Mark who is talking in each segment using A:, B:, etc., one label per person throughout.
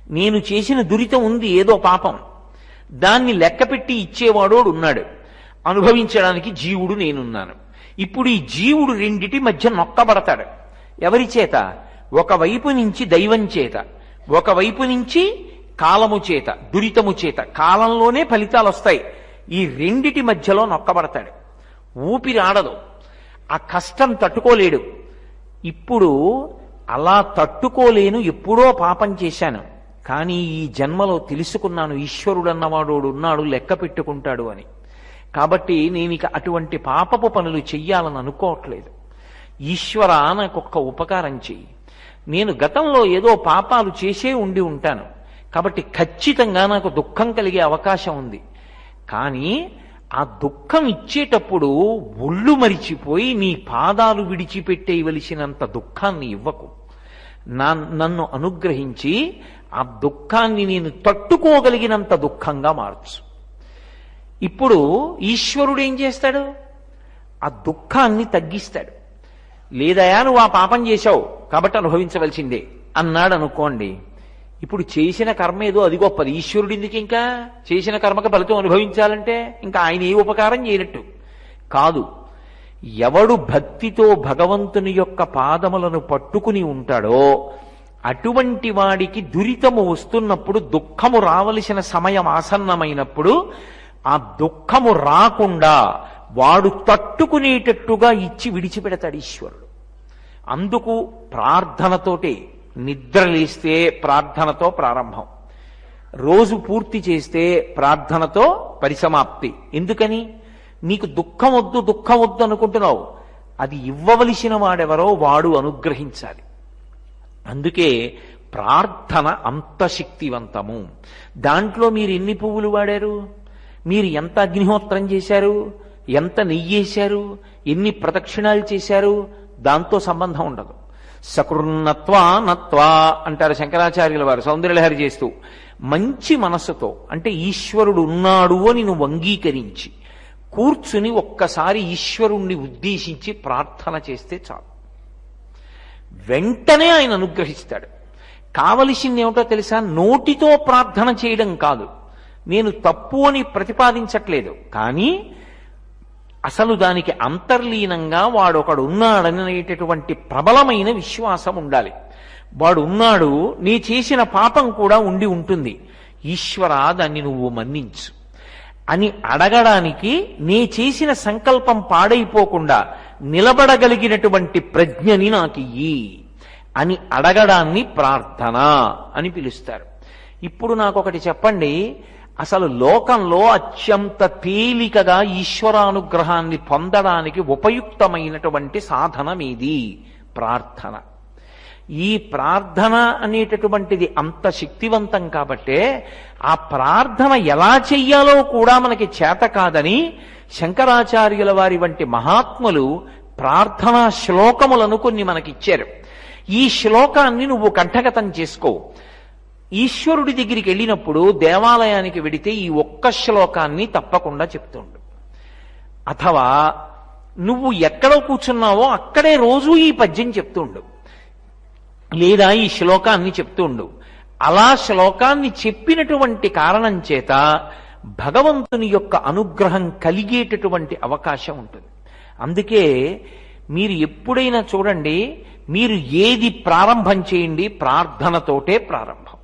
A: నేను చేసిన దురితం ఉంది, ఏదో పాపం, దాన్ని లెక్కపెట్టి ఇచ్చేవాడోడు ఉన్నాడు, అనుభవించడానికి జీవుడు నేనున్నాను. ఇప్పుడు ఈ జీవుడు రెండిటి మధ్య నొక్కబడతాడు. ఎవరి చేత? ఒకవైపు నుంచి దైవం చేత, ఒకవైపు నుంచి కాలము చేత, దురితము చేత. కాలంలోనే ఫలితాలు వస్తాయి. ఈ రెండిటి మధ్యలో నొక్కబడతాడు. ఊపిరి ఆడదు, ఆ కష్టం తట్టుకోలేడు. ఇప్పుడు అలా తట్టుకోలేను, ఎప్పుడో పాపం చేశాను, కానీ ఈ జన్మలో తెలుసుకున్నాను ఈశ్వరుడన్నవాడు ఉన్నాడు, లెక్క పెట్టుకుంటాడు అని. కాబట్టి నేను ఇక అటువంటి పాపపు పనులు చెయ్యాలని అనుకోవట్లేదు. ఈశ్వర, నాకొక్క ఉపకారం చెయ్యి. నేను గతంలో ఏదో పాపాలు చేసే ఉండి ఉంటాను, కాబట్టి ఖచ్చితంగా నాకు దుఃఖం కలిగే అవకాశం ఉంది. కానీ ఆ దుఃఖం ఇచ్చేటప్పుడు ఒళ్ళు మరిచిపోయి నీ పాదాలు విడిచిపెట్టేయవలసినంత దుఃఖాన్ని ఇవ్వకు. నన్ను అనుగ్రహించి ఆ దుఃఖాన్ని నేను తట్టుకోగలిగినంత దుఃఖంగా మార్చు. ఇప్పుడు ఈశ్వరుడు ఏం చేస్తాడు? ఆ దుఃఖాన్ని తగ్గిస్తాడు. లేదయా నువ్వు ఆ పాపం చేశావు కాబట్టి అనుభవించవలసిందే అన్నాడు అనుకోండి. ఇప్పుడు చేసిన కర్మ ఏదో అది గొప్పది. ఈశ్వరుడు ఎందుకు ఇంకా చేసిన కర్మకు ఫలితం అనుభవించాలంటే? ఇంకా ఆయన ఏ ఉపకారం చేయనట్టు కాదు. ఎవడు భక్తితో భగవంతుని యొక్క పాదములను పట్టుకుని ఉంటాడో అటువంటి వాడికి దురితము వస్తున్నప్పుడు, దుఃఖము రావలసిన సమయం ఆసన్నమైనప్పుడు ఆ దుఃఖము రాకుండా వాడు తట్టుకునేటట్టుగా ఇచ్చి విడిచిపెడతాడు ఈశ్వరుడు. అందుకు ప్రార్థనతోటే, నిద్రలేస్తే ప్రార్థనతో ప్రారంభం, రోజు పూర్తి చేస్తే ప్రార్థనతో పరిసమాప్తి. ఎందుకని? నీకు దుఃఖం వద్దు అనుకుంటున్నావు, అది ఇవ్వవలసిన వాడెవరో వాడు అనుగ్రహించాలి. అందుకే ప్రార్థన అంత శక్తివంతము. దాంట్లో మీరు ఎన్ని పువ్వులు వాడారు, మీరు ఎంత అగ్నిహోత్రం చేశారు, ఎంత నెయ్యేశారు, ఎన్ని ప్రదక్షిణాలు చేశారు, దాంతో సంబంధం ఉండదు. సకృన్నత్వా నత్వా అంటారు శంకరాచార్యుల వారు సౌందర్యలహరి చేస్తూ. మంచి మనస్సుతో, అంటే ఈశ్వరుడు ఉన్నాడు అని నువ్వు అంగీకరించి కూర్చుని ఒక్కసారి ఈశ్వరుణ్ణి ఉద్దేశించి ప్రార్థన చేస్తే చాలు, వెంటనే ఆయన అనుగ్రహిస్తాడు. కావలసింది ఏమిటో తెలుసా? నోటితో ప్రార్థన చేయడం కాదు. నేను తప్పు అని ప్రతిపాదించట్లేదు, కానీ అసలు దానికి అంతర్లీనంగా వాడొకడు ఉన్నాడనేటటువంటి ప్రబలమైన విశ్వాసం ఉండాలి. వాడు ఉన్నాడు, నీ చేసిన పాపం కూడా ఉండి ఉంటుంది, ఈశ్వర దాన్ని నువ్వు మన్నించు అని అడగడానికి, నీ చేసిన సంకల్పం పాడైపోకుండా నిలబడగలిగినటువంటి ప్రజ్ఞని నాకు ఇయ్యి అని అడగడాన్ని ప్రార్థన అని పిలుస్తారు. ఇప్పుడు నాకొకటి చెప్పండి, అసలు లోకంలో అత్యంత తేలికగా ఈశ్వరానుగ్రహాన్ని పొందడానికి ఉపయుక్తమైనటువంటి సాధనమేది? ప్రార్థన. ఈ ప్రార్థన అనేటటువంటిది అంత శక్తివంతం కాబట్టే ఆ ప్రార్థన ఎలా చెయ్యాలో కూడా మనకి చేత కాదని శంకరాచార్యుల వారి వంటి మహాత్ములు ప్రార్థనా శ్లోకములను కొన్ని మనకిచ్చారు. ఈ శ్లోకాన్ని నువ్వు కంఠగతం చేసుకో. ఈశ్వరుడి దగ్గరికి వెళ్ళినప్పుడు, దేవాలయానికి వెడితే ఈ ఒక్క శ్లోకాన్ని తప్పకుండా చెప్తుండు. అథవా నువ్వు ఎక్కడ కూర్చున్నావో అక్కడే రోజు ఈ పద్యం చెప్తుండు, లేదా ఈ శ్లోకాన్ని చెప్తుండు. అలా శ్లోకాన్ని చెప్పినటువంటి కారణం చేత భగవంతుని యొక్క అనుగ్రహం కలిగేటటువంటి అవకాశం ఉంటుంది. అందుకే మీరు ఎప్పుడైనా చూడండి, మీరు ఏది ప్రారంభం చేయండి, ప్రార్థనతోటే ప్రారంభం.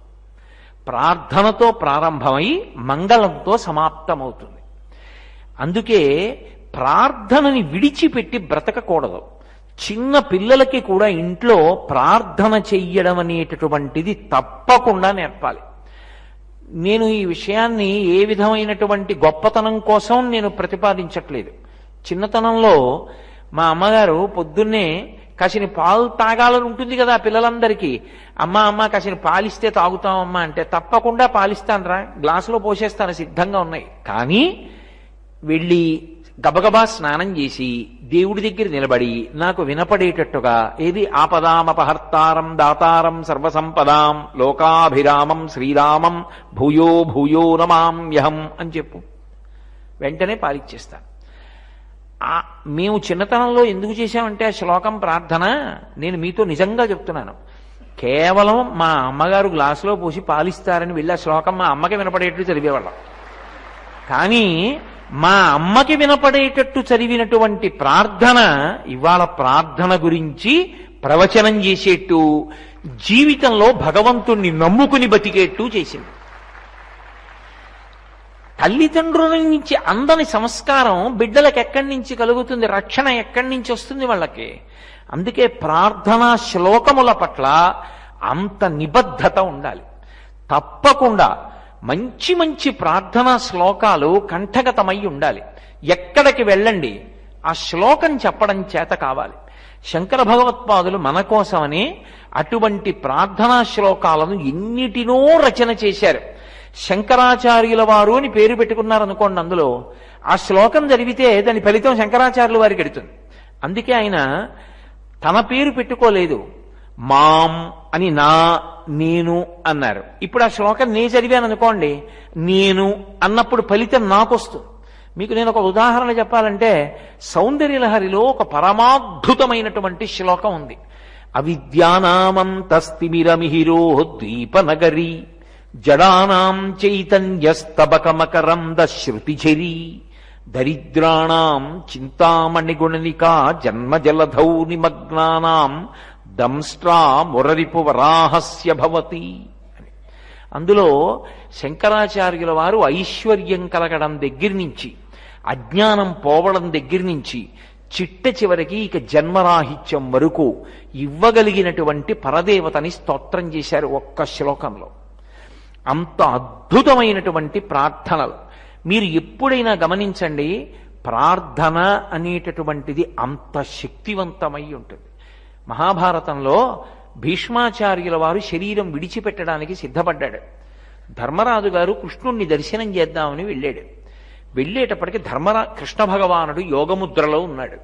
A: ప్రార్థనతో ప్రారంభమై మంగళంతో సమాప్తమవుతుంది. అందుకే ప్రార్థనని విడిచిపెట్టి బ్రతకకూడదు. చిన్న పిల్లలకి కూడా ఇంట్లో ప్రార్థన చెయ్యడం అనేటటువంటిది తప్పకుండా నేర్పాలి. నేను ఈ విషయాన్ని ఏ విధమైనటువంటి గొప్పతనం కోసం నేను ప్రతిపాదించట్లేదు. చిన్నతనంలో మా అమ్మగారు పొద్దున్నే కాసిన పాలు తాగాలని ఉంటుంది కదా పిల్లలందరికీ. అమ్మ కాసిన పాలిస్తే తాగుతామమ్మా అంటే, తప్పకుండా పాలిస్తానరా, గ్లాసులో పోసేస్తాను, సిద్ధంగా ఉన్నాయి. కానీ వెళ్ళి గబగబా స్నానం చేసి దేవుడి దగ్గర నిలబడి నాకు వినపడేటట్టుగా, ఏది ఆపదామపహర్తారం దాతారం సర్వసంపదాం లోకాభిరామం శ్రీరామం భూయో భూయో నమామ్యహం అని చెప్పు, వెంటనే పాలిచ్చేస్తాను. మేము చిన్నతనంలో ఎందుకు చేశామంటే ఆ శ్లోకం ప్రార్థన, నేను మీతో నిజంగా చెప్తున్నాను, కేవలం మా అమ్మగారు గ్లాసులో పోసి పాలిస్తారని వెళ్ళి ఆ శ్లోకం మా అమ్మకి వినపడేట్టు చదివేవాళ్ళం. కానీ మా అమ్మకి వినపడేటట్టు చదివినటువంటి ప్రార్థన ఇవాళ ప్రార్థన గురించి ప్రవచనం చేసేట్టు, జీవితంలో భగవంతుణ్ణి నమ్ముకుని బతికేట్టు చేసింది. తల్లిదండ్రుల నుంచి అందని సంస్కారం బిడ్డలకు ఎక్కడి నుంచి కలుగుతుంది? రక్షణ ఎక్కడి నుంచి వస్తుంది వాళ్ళకి? అందుకే ప్రార్థనా శ్లోకముల పట్ల అంత నిబద్ధత ఉండాలి. తప్పకుండా మంచి మంచి ప్రార్థనా శ్లోకాలు కంఠగతమై ఉండాలి. ఎక్కడికి వెళ్ళండి ఆ శ్లోకం చెప్పడం చేత కావాలి. శంకర భగవత్పాదులు మన కోసమని అటువంటి ప్రార్థనా శ్లోకాలను ఎన్నిటినో రచన చేశారు. శంకరాచార్యుల వారు అని పేరు పెట్టుకున్నారనుకోండి, అందులో ఆ శ్లోకం చదివితే దాని ఫలితం శంకరాచార్యుల వారికి ఎడుతుంది. అందుకే ఆయన తన పేరు పెట్టుకోలేదు, మాం అని నా నేను అన్నారు. ఇప్పుడు ఆ శ్లోకం నేను చదివాను అనుకోండి, నేను అన్నప్పుడు ఫలితం నాకొస్తుంది. మీకు నేను ఒక ఉదాహరణ చెప్పాలంటే, సౌందర్యలహరిలో ఒక పరమాద్భుతమైనటువంటి శ్లోకం ఉంది. అవిద్యానామంతస్తిమిరమిహిరో ద్వీపనగరీ జడానాం చైతన్యస్తబకమకరంద శృతిఝరీ దరిద్రాణాం చింతామణిగుణనికా జన్మజలధౌ నిమగ్నానాం దంష్ట్రా మురరిపు వరాహస్య భవతి అని. అందులో శంకరాచార్యుల వారు ఐశ్వర్యం కలగడం దగ్గర నుంచి, అజ్ఞానం పోవడం దగ్గర నుంచి, చిట్ట చివరికి ఇక జన్మరాహిత్యం వరకు ఇవ్వగలిగినటువంటి పరదేవతని స్తోత్రం చేశారు ఒక్క శ్లోకంలో. అంత అద్భుతమైనటువంటి ప్రార్థనలు. మీరు ఎప్పుడైనా గమనించండి, ప్రార్థన అనేటటువంటిది అంత శక్తివంతమై ఉంటుంది. మహాభారతంలో భీష్మాచార్యుల వారు శరీరం విడిచిపెట్టడానికి సిద్ధపడ్డాడు. ధర్మరాజు గారు కృష్ణుణ్ణి దర్శనం చేద్దామని వెళ్ళాడు. వెళ్ళేటప్పటికి కృష్ణ భగవానుడు యోగముద్రలో ఉన్నాడు.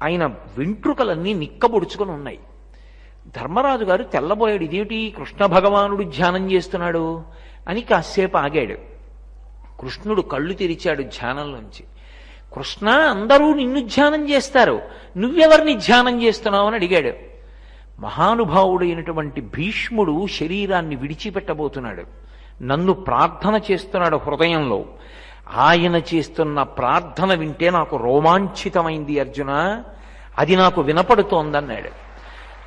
A: ఆయన వెంట్రుకలన్నీ నిక్కబొడుచుకొని ఉన్నాయి. ధర్మరాజు గారు తెల్లబోయాడు, ఇదేమిటి కృష్ణ భగవానుడు ధ్యానం చేస్తున్నాడు అని కాసేపు ఆగాడు. కృష్ణుడు కళ్ళు తెరిచాడు ధ్యానంలోంచి. కృష్ణ, అందరూ నిన్ను ధ్యానం చేస్తారు, నువ్వెవరిని ధ్యానం చేస్తున్నావు అని అడిగాడు. మహానుభావుడైనటువంటి భీష్ముడు శరీరాన్ని విడిచిపెట్టబోతున్నాడు. నన్ను ప్రార్థన చేస్తున్నాడు హృదయంలో. ఆయన చేస్తున్న ప్రార్థన వింటే నాకు రోమాంచితమైంది అర్జున, అది నాకు వినపడుతోందన్నాడు.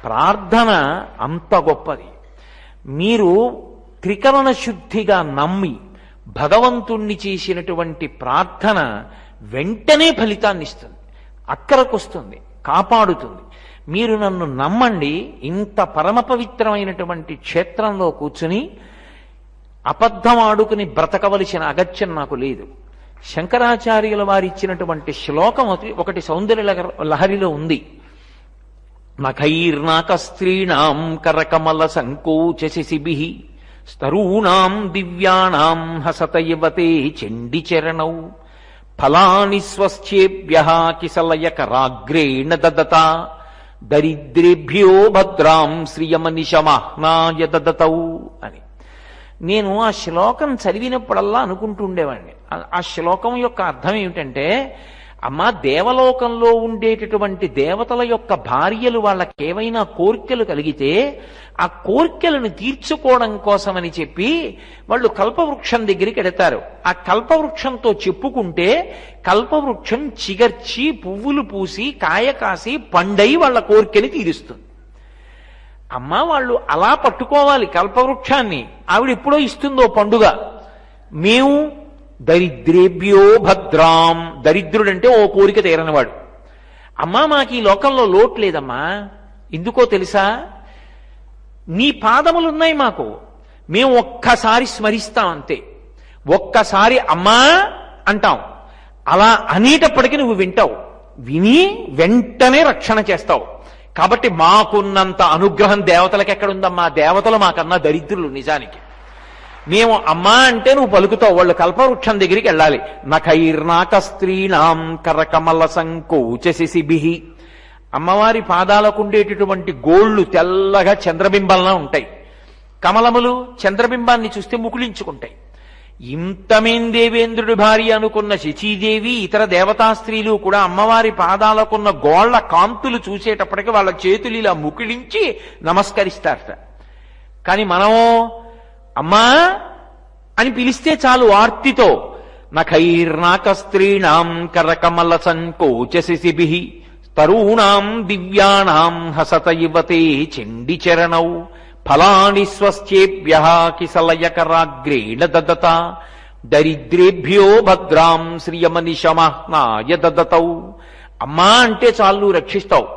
A: ప్రార్థన అంత గొప్పది. మీరు త్రికరణ శుద్ధిగా నమ్మి భగవంతుణ్ణి చేసినటువంటి ప్రార్థన వెంటనే ఫలితాన్ని ఇస్తుంది, అక్కరకొస్తుంది, కాపాడుతుంది. మీరు నన్ను నమ్మండి, ఇంత పరమ పవిత్రమైనటువంటి క్షేత్రంలో కూర్చుని అబద్ధం ఆడుకుని బ్రతకవలసిన అగత్యం నాకు లేదు. శంకరాచార్యుల వారు ఇచ్చినటువంటి శ్లోకం ఒకటి సౌందర్య లహరిలో ఉంది. నఖైర్నాక స్త్రీణాం కరకమల సంకోచశిబిః స్తరూణాం దివ్యానాం హసత యువతే చండి చరణౌ ఫలాని స్వస్థ్యేభ్యః కిసలయకరాగ్రేణ దదత దరిద్రేభ్యో భద్రాం శ్రియమనిశమహ్నాయ దదతౌ అని. నేను ఆ శ్లోకం చదివినప్పుడల్లా అనుకుంటూ ఉండేవాడిని, ఆ శ్లోకం యొక్క అర్థం ఏమిటంటే, అమ్మా, దేవలోకంలో ఉండేటటువంటి దేవతల యొక్క భార్యలు వాళ్ళకి ఏవైనా కోరికలు కలిగితే ఆ కోరికలను తీర్చుకోవడం కోసమని చెప్పి వాళ్ళు కల్పవృక్షం దగ్గరికి వెడతారు. ఆ కల్పవృక్షంతో చెప్పుకుంటే కల్పవృక్షం చిగర్చి పువ్వులు పూసి కాయ కాసి పండై వాళ్ళ కోరికని తీరుస్తుంది. అమ్మా, వాళ్ళు అలా పట్టుకోవాలి కల్పవృక్షాన్ని. ఆవిడ ఎప్పుడో ఇస్తుందో పండుగ. మేము దరిద్రేభ్యో భద్రాం, దరిద్రుడంటే ఓ కోరిక తీరనివాడు. అమ్మా, మాకు ఈ లోకంలో లోటు లేదమ్మా, ఎందుకో తెలుసా, నీ పాదములున్నాయి మాకు, మేము ఒక్కసారి స్మరిస్తాం అంతే, ఒక్కసారి అమ్మా అంటాం. అలా అనేటప్పటికీ నువ్వు వింటావు, విని వెంటనే రక్షణ చేస్తావు. కాబట్టి మాకున్నంత అనుగ్రహం దేవతలకు ఎక్కడుందమ్మా? దేవతలు మాకన్నా దరిద్రులు నిజానికి. మేము అమ్మా అంటే నువ్వు పలుకుతావు, వాళ్ళు కల్పవృక్షం దగ్గరికి వెళ్ళాలి. నఖైర్నాక స్త్రీణాం కరకమల సంకోచశిబిః. అమ్మవారి పాదాలకు ఉండేటటువంటి గోళ్లు తెల్లగా చంద్రబింబంలా ఉంటాయి. కమలములు చంద్రబింబాన్ని చూస్తే ముకుళించుకుంటాయి. ఇంతమేం దేవేంద్రుడి భార్య అనుకున్న శచీదేవి, ఇతర దేవతా స్త్రీలు కూడా అమ్మవారి పాదాలకున్న గోళ్ల కాంతులు చూసేటప్పటికి వాళ్ళ చేతులు ఇలా ముకుళించి నమస్కరిస్తారట. కానీ మనం అమ్మా అని పిలిస్తే చాలు ఆర్తితో. నఖైర్నాక స్త్రీణాం కరకమల సంకోచశిశిభిః తరూణాం దివ్యానాం హసత యువతే చండి చరణౌ ఫలాని స్వస్యేభ్యః కిసలయకరాగ్రేణ దదత దరిద్రేభ్యో భద్రాం శ్రియమనిశమహ్నాయ దదతౌ. అమ్మా అంటే చాలు రక్షిస్తావు.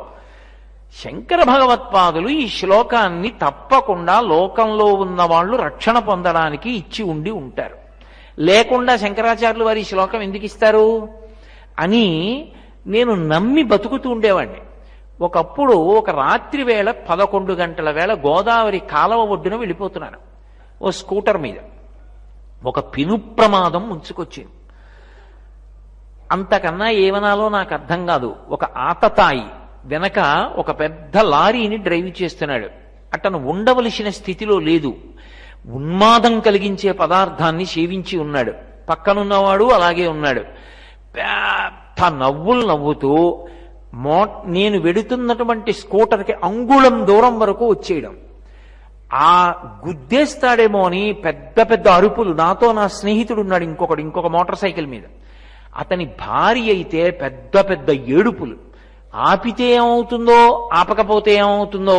A: శంకర భగవత్పాదులు ఈ శ్లోకాన్ని తప్పకుండా లోకంలో ఉన్న వాళ్ళు రక్షణ పొందడానికి ఇచ్చి ఉండి ఉంటారు. లేకుండా శంకరాచార్యులు వారి ఈ శ్లోకం ఎందుకు ఇస్తారు అని నేను నమ్మి బతుకుతూ ఉండేవాడిని. ఒకప్పుడు ఒక రాత్రి వేళ 11 గంటల వేళ గోదావరి కాలవ ఒడ్డున వెళ్ళిపోతున్నాను ఓ స్కూటర్ మీద. ఒక పెను ప్రమాదం ముంచుకొచ్చింది. అంతకన్నా ఏమనాలో నాకు అర్థం కాదు. ఒక ఆతతాయి వెనక ఒక పెద్ద లారీని డ్రైవ్ చేస్తున్నాడు. అతను ఉండవలసిన స్థితిలో లేదు. ఉన్మాదం కలిగించే పదార్థాన్ని సేవించి ఉన్నాడు. పక్కనున్నవాడు అలాగే ఉన్నాడు. పెద్ద నవ్వులు నవ్వుతూ నేను వెడుతున్నటువంటి స్కూటర్కి అంగుళం దూరం వరకు వచ్చేయడం. ఆ గుద్దేస్తాడేమో అని పెద్ద పెద్ద అరుపులు. నాతో నా స్నేహితుడు ఉన్నాడు ఇంకొక మోటార్ సైకిల్ మీద. అతని భార్య అయితే పెద్ద పెద్ద ఏడుపులు. ఆపితే ఏమవుతుందో ఆపకపోతే ఏమవుతుందో.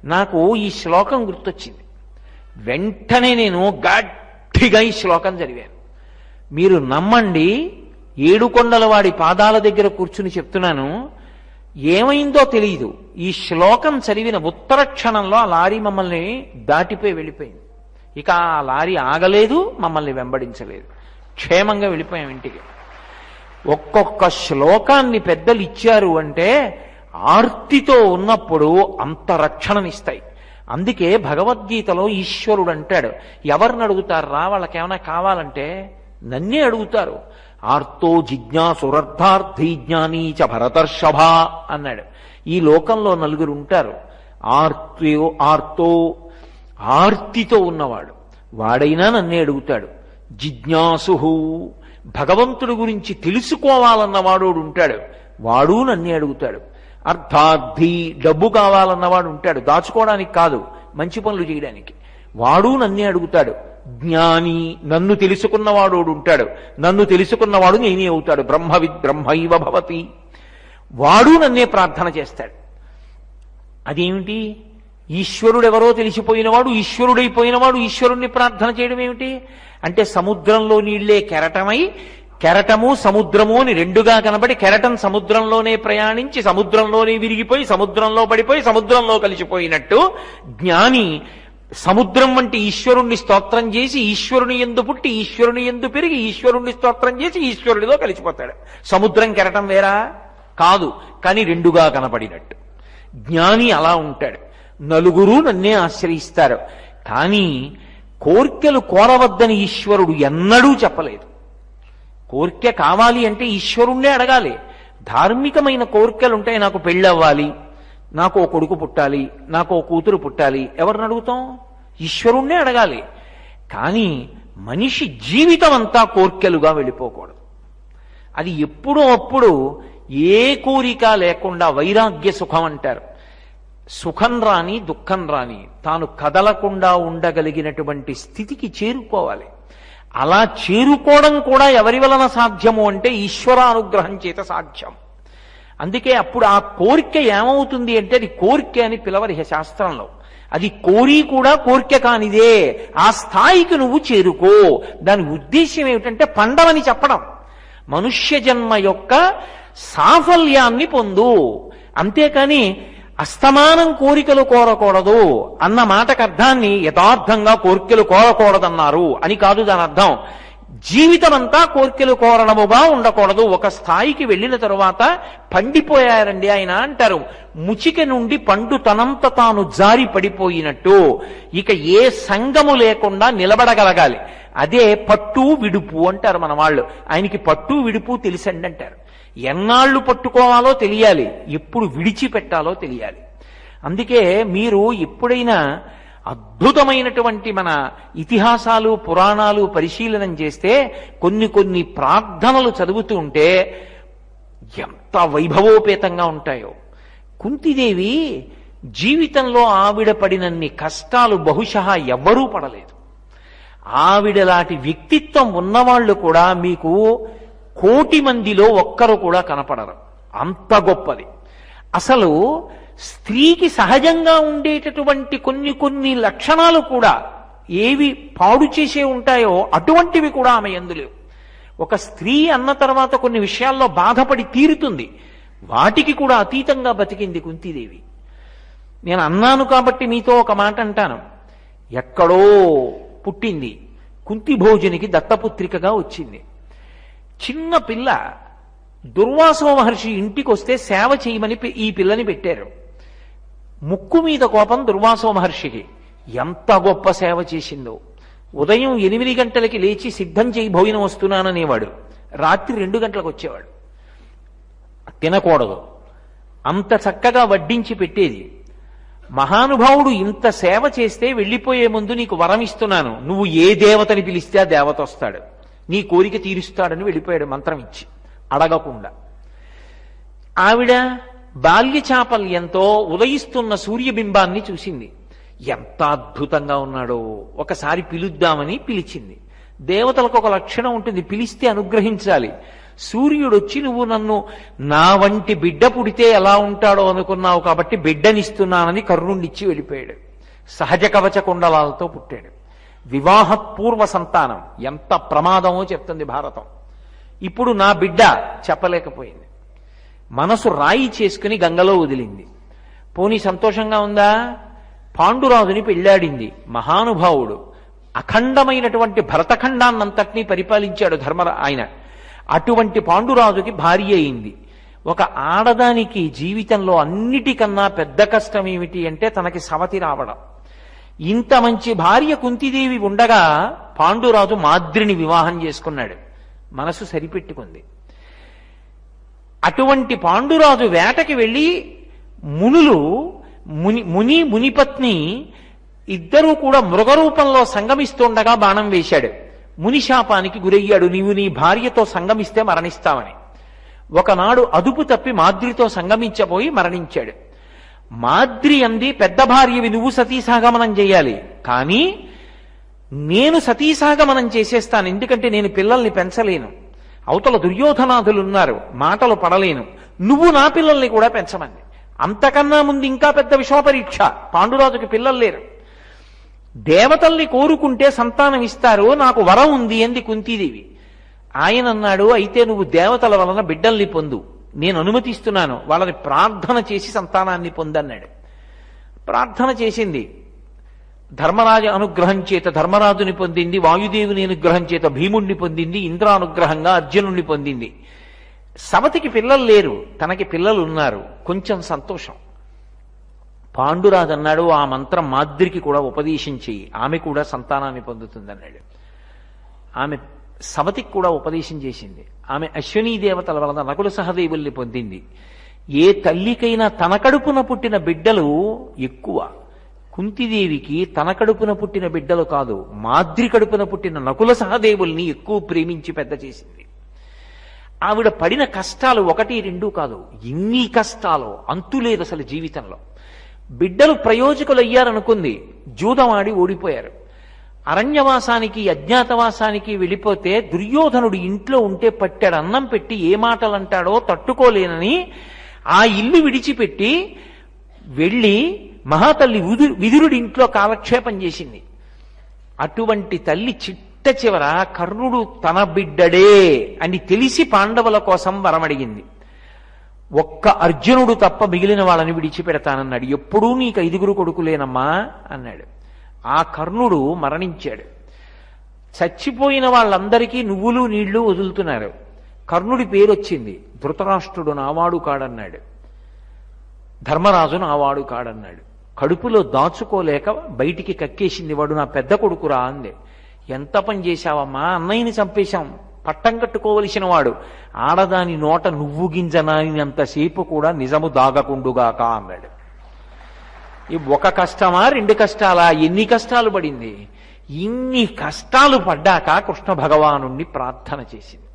A: నాకు ఈ శ్లోకం గుర్తొచ్చింది. వెంటనే నేను గట్టిగా ఈ శ్లోకం చదివాను. మీరు నమ్మండి, ఏడుకొండలవాడి పాదాల దగ్గర కూర్చుని చెప్తున్నాను. ఏమైందో తెలియదు. ఈ శ్లోకం చదివిన ఉత్తర క్షణంలో ఆ లారీ మమ్మల్ని దాటిపోయి వెళ్ళిపోయింది. ఇక ఆ లారీ ఆగలేదు, మమ్మల్ని వెంబడించలేదు. క్షేమంగా వెళ్ళిపోయాం ఇంటికి. ఒక్కొక్క శ్లోకాన్ని పెద్దలు ఇచ్చారు అంటే ఆర్తితో ఉన్నప్పుడు అంత రక్షణనిస్తాయి. అందుకే భగవద్గీతలో ఈశ్వరుడు అంటాడు, ఎవరిని అడుగుతారా వాళ్ళకేమైనా కావాలంటే నన్నే అడుగుతారు. ఆర్తో జిజ్ఞాసురర్థార్థి జ్ఞానీ చ భరతర్షభ అన్నాడు. ఈ లోకంలో నలుగురు ఉంటారు. ఆర్తితో ఉన్నవాడు వాడైనా నన్నే అడుగుతాడు. జిజ్ఞాసు భగవంతుడి గురించి తెలుసుకోవాలన్నవాడు ఉంటాడు, వాడు నన్నే అడుగుతాడు. అర్థార్థి డబ్బు కావాలన్నవాడు ఉంటాడు, దాచుకోవడానికి కాదు మంచి పనులు చేయడానికి, వాడు నన్నే అడుగుతాడు. జ్ఞాని నన్ను తెలుసుకున్నవాడు ఉంటాడు, నన్ను తెలుసుకున్నవాడు నేనే అవుతాడు. బ్రహ్మవిద్ బ్రహ్మైవ భవతి, వాడు నన్నే ప్రార్థన చేస్తాడు. అదేమిటి? ఈశ్వరుడెవరో తెలిసిపోయినవాడు, ఈశ్వరుడైపోయినవాడు ఈశ్వరుణ్ణి ప్రార్థన చేయడం ఏమిటి అంటే, సముద్రంలో నీళ్లే కెరటమై, కెరటము సముద్రము అని రెండుగా కనబడి, కెరటం సముద్రంలోనే ప్రయాణించి సముద్రంలోనే విరిగిపోయి సముద్రంలో పడిపోయి సముద్రంలో కలిసిపోయినట్టు జ్ఞాని సముద్రం వంటి ఈశ్వరుణ్ణి స్తోత్రం చేసి ఈశ్వరుని యందు పుట్టి ఈశ్వరుని యందు పెరిగి ఈశ్వరుణ్ణి స్తోత్రం చేసి ఈశ్వరుడిలో కలిసిపోతాడు. సముద్రం కెరటం వేరా కాదు, కానీ రెండుగా కనపడినట్టు జ్ఞాని అలా ఉంటాడు. నలుగురు నన్నే ఆశ్రయిస్తారు. కానీ కోర్కెలు కోరవద్దని ఈశ్వరుడు ఎన్నడూ చెప్పలేదు. కోర్కె కావాలి అంటే ఈశ్వరుణ్ణే అడగాలి. ధార్మికమైన కోర్కెలు ఉంటాయి. నాకు పెళ్ళవ్వాలి, నాకు ఓ కొడుకు పుట్టాలి, నాకు ఓ కూతురు పుట్టాలి. ఎవరిని అడుగుతాం? ఈశ్వరుణ్ణే అడగాలి. కానీ మనిషి జీవితం అంతా కోర్కెలుగా వెళ్ళిపోకూడదు. అది ఎప్పుడో అప్పుడు ఏ కోరిక లేకుండా వైరాగ్య సుఖం అంటారు. సుఖం రాని దుఃఖం రాని తాను కదలకుండా ఉండగలిగినటువంటి స్థితికి చేరుకోవాలి. అలా చేరుకోవడం కూడా ఎవరి వలన సాధ్యము అంటే ఈశ్వరానుగ్రహం చేత సాధ్యం. అందుకే అప్పుడు ఆ కోరిక ఏమవుతుంది అంటే అది కోరిక అని పిలవరు శాస్త్రంలో. అది కోరి కూడా కోరిక కానిదే. ఆ స్థాయికి నువ్వు చేరుకో. దాని ఉద్దేశ్యం ఏమిటంటే పండవని చెప్పడం. మనుష్య జన్మ యొక్క సాఫల్యాన్ని పొందు. అంతేకాని అస్తమానం కోరికలు కోరకూడదు అన్న మాటకు అర్థాన్ని యథార్థంగా కోరికలు కోరకూడదన్నారు అని కాదు దాని అర్థం. జీవితం అంతా కోరికలు కోరడముగా ఉండకూడదు. ఒక స్థాయికి వెళ్ళిన తరువాత పండిపోయారండి ఆయన అంటారు. ముచిక నుండి పండు తనంత తాను జారి పడిపోయినట్టు ఇక ఏ సంగము లేకుండా నిలబడగలగాలి. అదే పట్టు విడుపు అంటారు మన వాళ్ళు. ఆయనకి పట్టు విడుపు తెలిసండి అంటారు. ఎన్నాళ్ళు పట్టుకోవాలో తెలియాలి, ఎప్పుడు విడిచిపెట్టాలో తెలియాలి. అందుకే మీరు ఎప్పుడైనా అద్భుతమైనటువంటి మన ఇతిహాసాలు పురాణాలు పరిశీలనం చేస్తే కొన్ని ప్రార్థనలు చదువుతూ ఉంటే ఎంత వైభవోపేతంగా ఉంటాయో. కుంతిదేవి జీవితంలో ఆవిడ పడినన్ని కష్టాలు బహుశः ఎవ్వరూ పడలేదు. ఆవిడలాంటి వ్యక్తిత్వం ఉన్నవాళ్లు కూడా మీకు 1,000,000 మందిలో ఒక్కరు కూడా కనపడరు. అంత గొప్పది. అసలు స్త్రీకి సహజంగా ఉండేటటువంటి కొన్ని లక్షణాలు కూడా ఏవి పాడు చేసే ఉంటాయో అటువంటివి కూడా ఆమె యందు లేవు. ఒక స్త్రీ అన్న తర్వాత కొన్ని విషయాల్లో బాధపడి తీరుతుంది. వాటికి కూడా అతీతంగా బతికింది కుంతీదేవి. నేను అన్నాను కాబట్టి మీతో ఒక మాట అంటాను. ఎక్కడో పుట్టింది, కుంతి భోజనికి దత్తపుత్రికగా వచ్చింది. చిన్న పిల్ల. దుర్వాసో మహర్షి ఇంటికి వస్తే సేవ చేయమని ఈ పిల్లని పెట్టారు. ముక్కు మీద కోపం దుర్వాసో మహర్షికి. ఎంత గొప్ప సేవ చేసిందో. ఉదయం 8 గంటలకి లేచి సిద్ధం చేయి భోజనం వస్తున్నాననేవాడు. రాత్రి 2 గంటలకు వచ్చేవాడు. తినకూడదు, అంత చక్కగా వడ్డించి పెట్టేది. మహానుభావుడు ఇంత సేవ చేస్తే వెళ్ళిపోయే ముందు నీకు వరం ఇస్తున్నాను, నువ్వు ఏ దేవతని పిలిస్తే ఆ దేవత వస్తాడు, నీ కోరిక తీరుస్తాడని వెళ్ళిపోయాడు మంత్రం ఇచ్చి, అడగకుండా. ఆవిడ బాల్య చాపల్యంతో ఉదయిస్తున్న సూర్యబింబాన్ని చూసింది. ఎంత అద్భుతంగా ఉన్నాడో, ఒకసారి పిలుద్దామని పిలిచింది. దేవతలకు ఒక లక్షణం ఉంటుంది, పిలిస్తే అనుగ్రహించాలి. సూర్యుడొచ్చి నువ్వు నన్ను నా వంటి బిడ్డ పుడితే ఎలా ఉంటాడో అనుకున్నావు కాబట్టి బిడ్డనిస్తున్నానని కర్ణుండిచ్చి వెళ్ళిపోయాడు. సహజ కవచ కుండలాలతో పుట్టాడు. వివాహపూర్వ సంతానం. ఎంత ప్రమాదమో చెప్తుంది భారతం. ఇప్పుడు నా బిడ్డ చెప్పలేకపోయింది. మనసు రాయి చేసుకుని గంగలో వదిలింది. పోనీ సంతోషంగా ఉందా? పాండురాజుని పెళ్ళాడింది. మహానుభావుడు అఖండమైనటువంటి భరతఖండాన్నంతటినీ పరిపాలించాడు ఆయన. అటువంటి పాండురాజుకి భార్య అయింది. ఒక ఆడదానికి జీవితంలో అన్నిటికన్నా పెద్ద కష్టం ఏమిటి అంటే తనకి సవతి రావడం. ఇంత మంచి భార్య కుంతీదేవి ఉండగా పాండురాజు మాద్రిని వివాహం చేసుకున్నాడు. మనసు సరిపెట్టుకుంది. అటువంటి పాండురాజు వేటకి వెళ్ళి మునిపత్ని ఇద్దరూ కూడా మృగరూపంలో సంగమిస్తుండగా బాణం వేశాడు. మునిశాపానికి గురయ్యాడు. నీవు నీ భార్యతో సంగమిస్తే మరణిస్తావని. ఒకనాడు అదుపు తప్పి మాద్రితో సంగమించబోయి మరణించాడు. మాద్రి అంది, పెద్ద భార్యవి, నువ్వు సతీసాగమనం చేయాలి, కానీ నేను సతీసాగమనం చేసేస్తాను, ఎందుకంటే నేను పిల్లల్ని పెంచలేను, అవతల దుర్యోధనాదులున్నారు, మాటలు పడలేను, నువ్వు నా పిల్లల్ని కూడా పెంచమంది. అంతకన్నా ముందు ఇంకా పెద్ద విషమపరీక్ష. పాండురాజుకి పిల్లలు లేరు. దేవతల్ని కోరుకుంటే సంతానం ఇస్తారు, నాకు వరం ఉంది అంది కుంతీదేవి. ఆయన అన్నాడు, అయితే నువ్వు దేవతల వలన బిడ్డల్ని పొందు, నేను అనుమతిస్తున్నాను, వాళ్ళని ప్రార్థన చేసి సంతానాన్ని పొందన్నాడు. ప్రార్థన చేసింది. ధర్మరాజు అనుగ్రహం చేత ధర్మరాజుని పొందింది, వాయుదేవుని అనుగ్రహం చేత భీముణ్ణి పొందింది, ఇంద్రానుగ్రహంగా అర్జునుణ్ణి పొందింది. సవతికి పిల్లలు లేరు, తనకి పిల్లలు ఉన్నారు. కొంచెం సంతోషం. పాండురాజు అన్నాడు, ఆ మంత్రం మాద్రికి కూడా ఉపదేశం చెయ్యి, ఆమె కూడా సంతానాన్ని పొందుతుందన్నాడు. ఆమె సవతికి కూడా ఉపదేశం చేసింది. ఆమె అశ్వినీ దేవతల వలన నకుల సహదేవుల్ని పొందింది. ఏ తల్లికైనా తన కడుపున పుట్టిన బిడ్డలు ఎక్కువ. కుంతిదేవికి తన కడుపున పుట్టిన బిడ్డలు కాదు, మాద్రి కడుపున పుట్టిన నకుల సహదేవుల్ని ఎక్కువ ప్రేమించి పెద్ద చేసింది. ఆవిడ పడిన కష్టాలు 1, 2 కాదు, ఇన్ని కష్టాలు అంతులేదు అసలు జీవితంలో. బిడ్డలు ప్రయోజకులయ్యారనుకుంది, జూదమాడి ఓడిపోయారు. అరణ్యవాసానికి అజ్ఞాతవాసానికి వెళ్ళిపోతే దుర్యోధనుడు ఇంట్లో ఉంటే పట్టాడు అన్నం పెట్టి ఏ మాటలు అంటాడో తట్టుకోలేనని ఆ ఇల్లు విడిచిపెట్టి వెళ్ళి మహాతల్లి విదురుడి ఇంట్లో కాలక్షేపం చేసింది. అటువంటి తల్లి చిట్ట చివర కర్ణుడు తన బిడ్డడే అని తెలిసి పాండవుల కోసం వరమడిగింది. ఒక్క అర్జునుడు తప్ప మిగిలిన వాళ్ళని విడిచిపెడతానన్నాడు. ఎప్పుడూ నీకు 5 కొడుకులేనమ్మా అన్నాడు. ఆ కర్ణుడు మరణించాడు. చచ్చిపోయిన వాళ్ళందరికీ నువ్వులు నీళ్లు వదులుతున్నారు. కర్ణుడి పేరు వచ్చింది. ధృతరాష్ట్రుడు నావాడు కాడన్నాడు, ధర్మరాజు నావాడు కాడన్నాడు. కడుపులో దాచుకోలేక బయటికి కక్కేసింది. వాడు నా పెద్ద కొడుకురా అంది. ఎంత పని చేశావమ్మా, అన్నయ్యని చంపేశాం, పట్టం కట్టుకోవలసిన వాడు, ఆడదాని నోట నువ్వు గింజనానినంతసేపు కూడా నిజము దాగకుండుగాక అన్నాడు. ఈ 1 కష్టమా 2 కష్టాలా, ఎన్ని కష్టాలు పడింది. ఇన్ని కష్టాలు పడ్డాక కృష్ణ భగవానుణ్ణి ప్రార్థన చేసింది.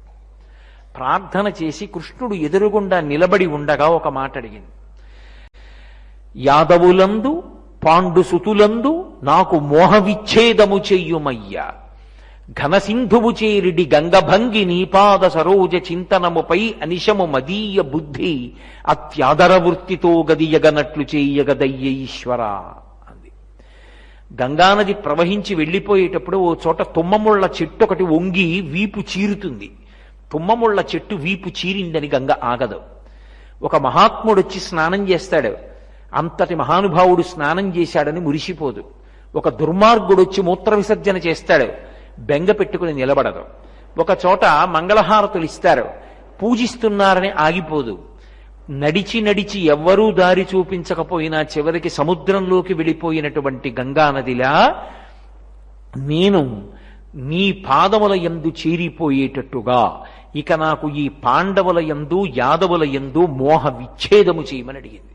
A: ప్రార్థన చేసి కృష్ణుడు ఎదురుగుండా నిలబడి ఉండగా ఒక మాట అడిగింది. యాదవులందు పాండుసుతులందు నాకు మోహ విచ్ఛేదము చెయ్యుమయ్యా. ఘనసింధువు చేరిడి గంగభంగి నీపాద సరోజ చింతనముపై అనిశము మదీయ బుద్ధి అత్యాదర వృత్తితో గదియగనట్లు చేయగదయ్య ఈశ్వరా అంది. గంగానది ప్రవహించి వెళ్ళిపోయేటప్పుడు ఓ చోట తుమ్మముళ్ల చెట్టు ఒకటి వంగి వీపు చీరుతుంది. తుమ్మముళ్ల చెట్టు వీపు చీరిందని గంగ ఆగదు. ఒక మహాత్ముడు వచ్చి స్నానం చేస్తాడు. అంతటి మహానుభావుడు స్నానం చేశాడని మురిసిపోదు. ఒక దుర్మార్గుడు వచ్చి మూత్ర విసర్జన చేస్తాడు, బెంగ పెట్టుకుని నిలబడదు. ఒక చోట మంగళహారతులు ఇస్తారు, పూజిస్తున్నారని ఆగిపోదు. నడిచి నడిచి ఎవ్వరూ దారి చూపించకపోయినా చివరికి సముద్రంలోకి వెళ్ళిపోయినటువంటి గంగానదిలా నేను నీ పాదముల యందు చేరిపోయేటట్టుగా ఇక నాకు ఈ పాండవుల యందు యాదవుల యందు మోహ విచ్ఛేదము చేయమని అడిగింది.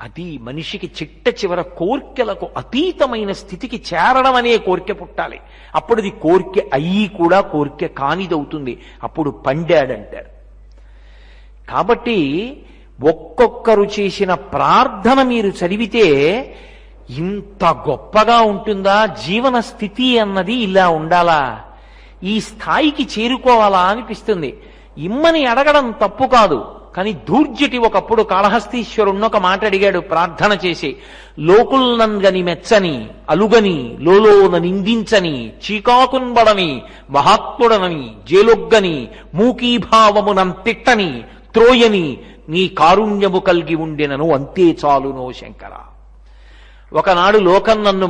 A: అది మనిషికి చిట్ట చివర కోర్కెలకు అతీతమైన స్థితికి చేరడం అనే కోరిక పుట్టాలి. అప్పుడు అది కోరిక అయ్యి కూడా కోరిక కానిదవుతుంది. అప్పుడు పండాడంటారు. కాబట్టి ఒక్కొక్కరు చేసిన ప్రార్థన మీరు చదివితే ఇంత గొప్పగా ఉంటుందా? జీవన స్థితి అన్నది ఇలా ఉండాలా, ఈ స్థాయికి చేరుకోవాలా అనిపిస్తుంది. ఇమ్మని అడగడం తప్పు కాదు, కానీ దూర్జటి ఒకప్పుడు కాళహస్తీశ్వరుణ్ణి ఒక మాట అడిగాడు ప్రార్థన చేసి. లోకుల్నంగని మెచ్చని అలుగని లోలోన నిందించని చీకాకున్బడని మహాత్ముడనని జేలొగ్గని మూకీభావమునం తిట్టని త్రోయని నీ కారుణ్యము కలిగి ఉండినను అంతే చాలునో శంకర. ఒకనాడు లోకం నన్ను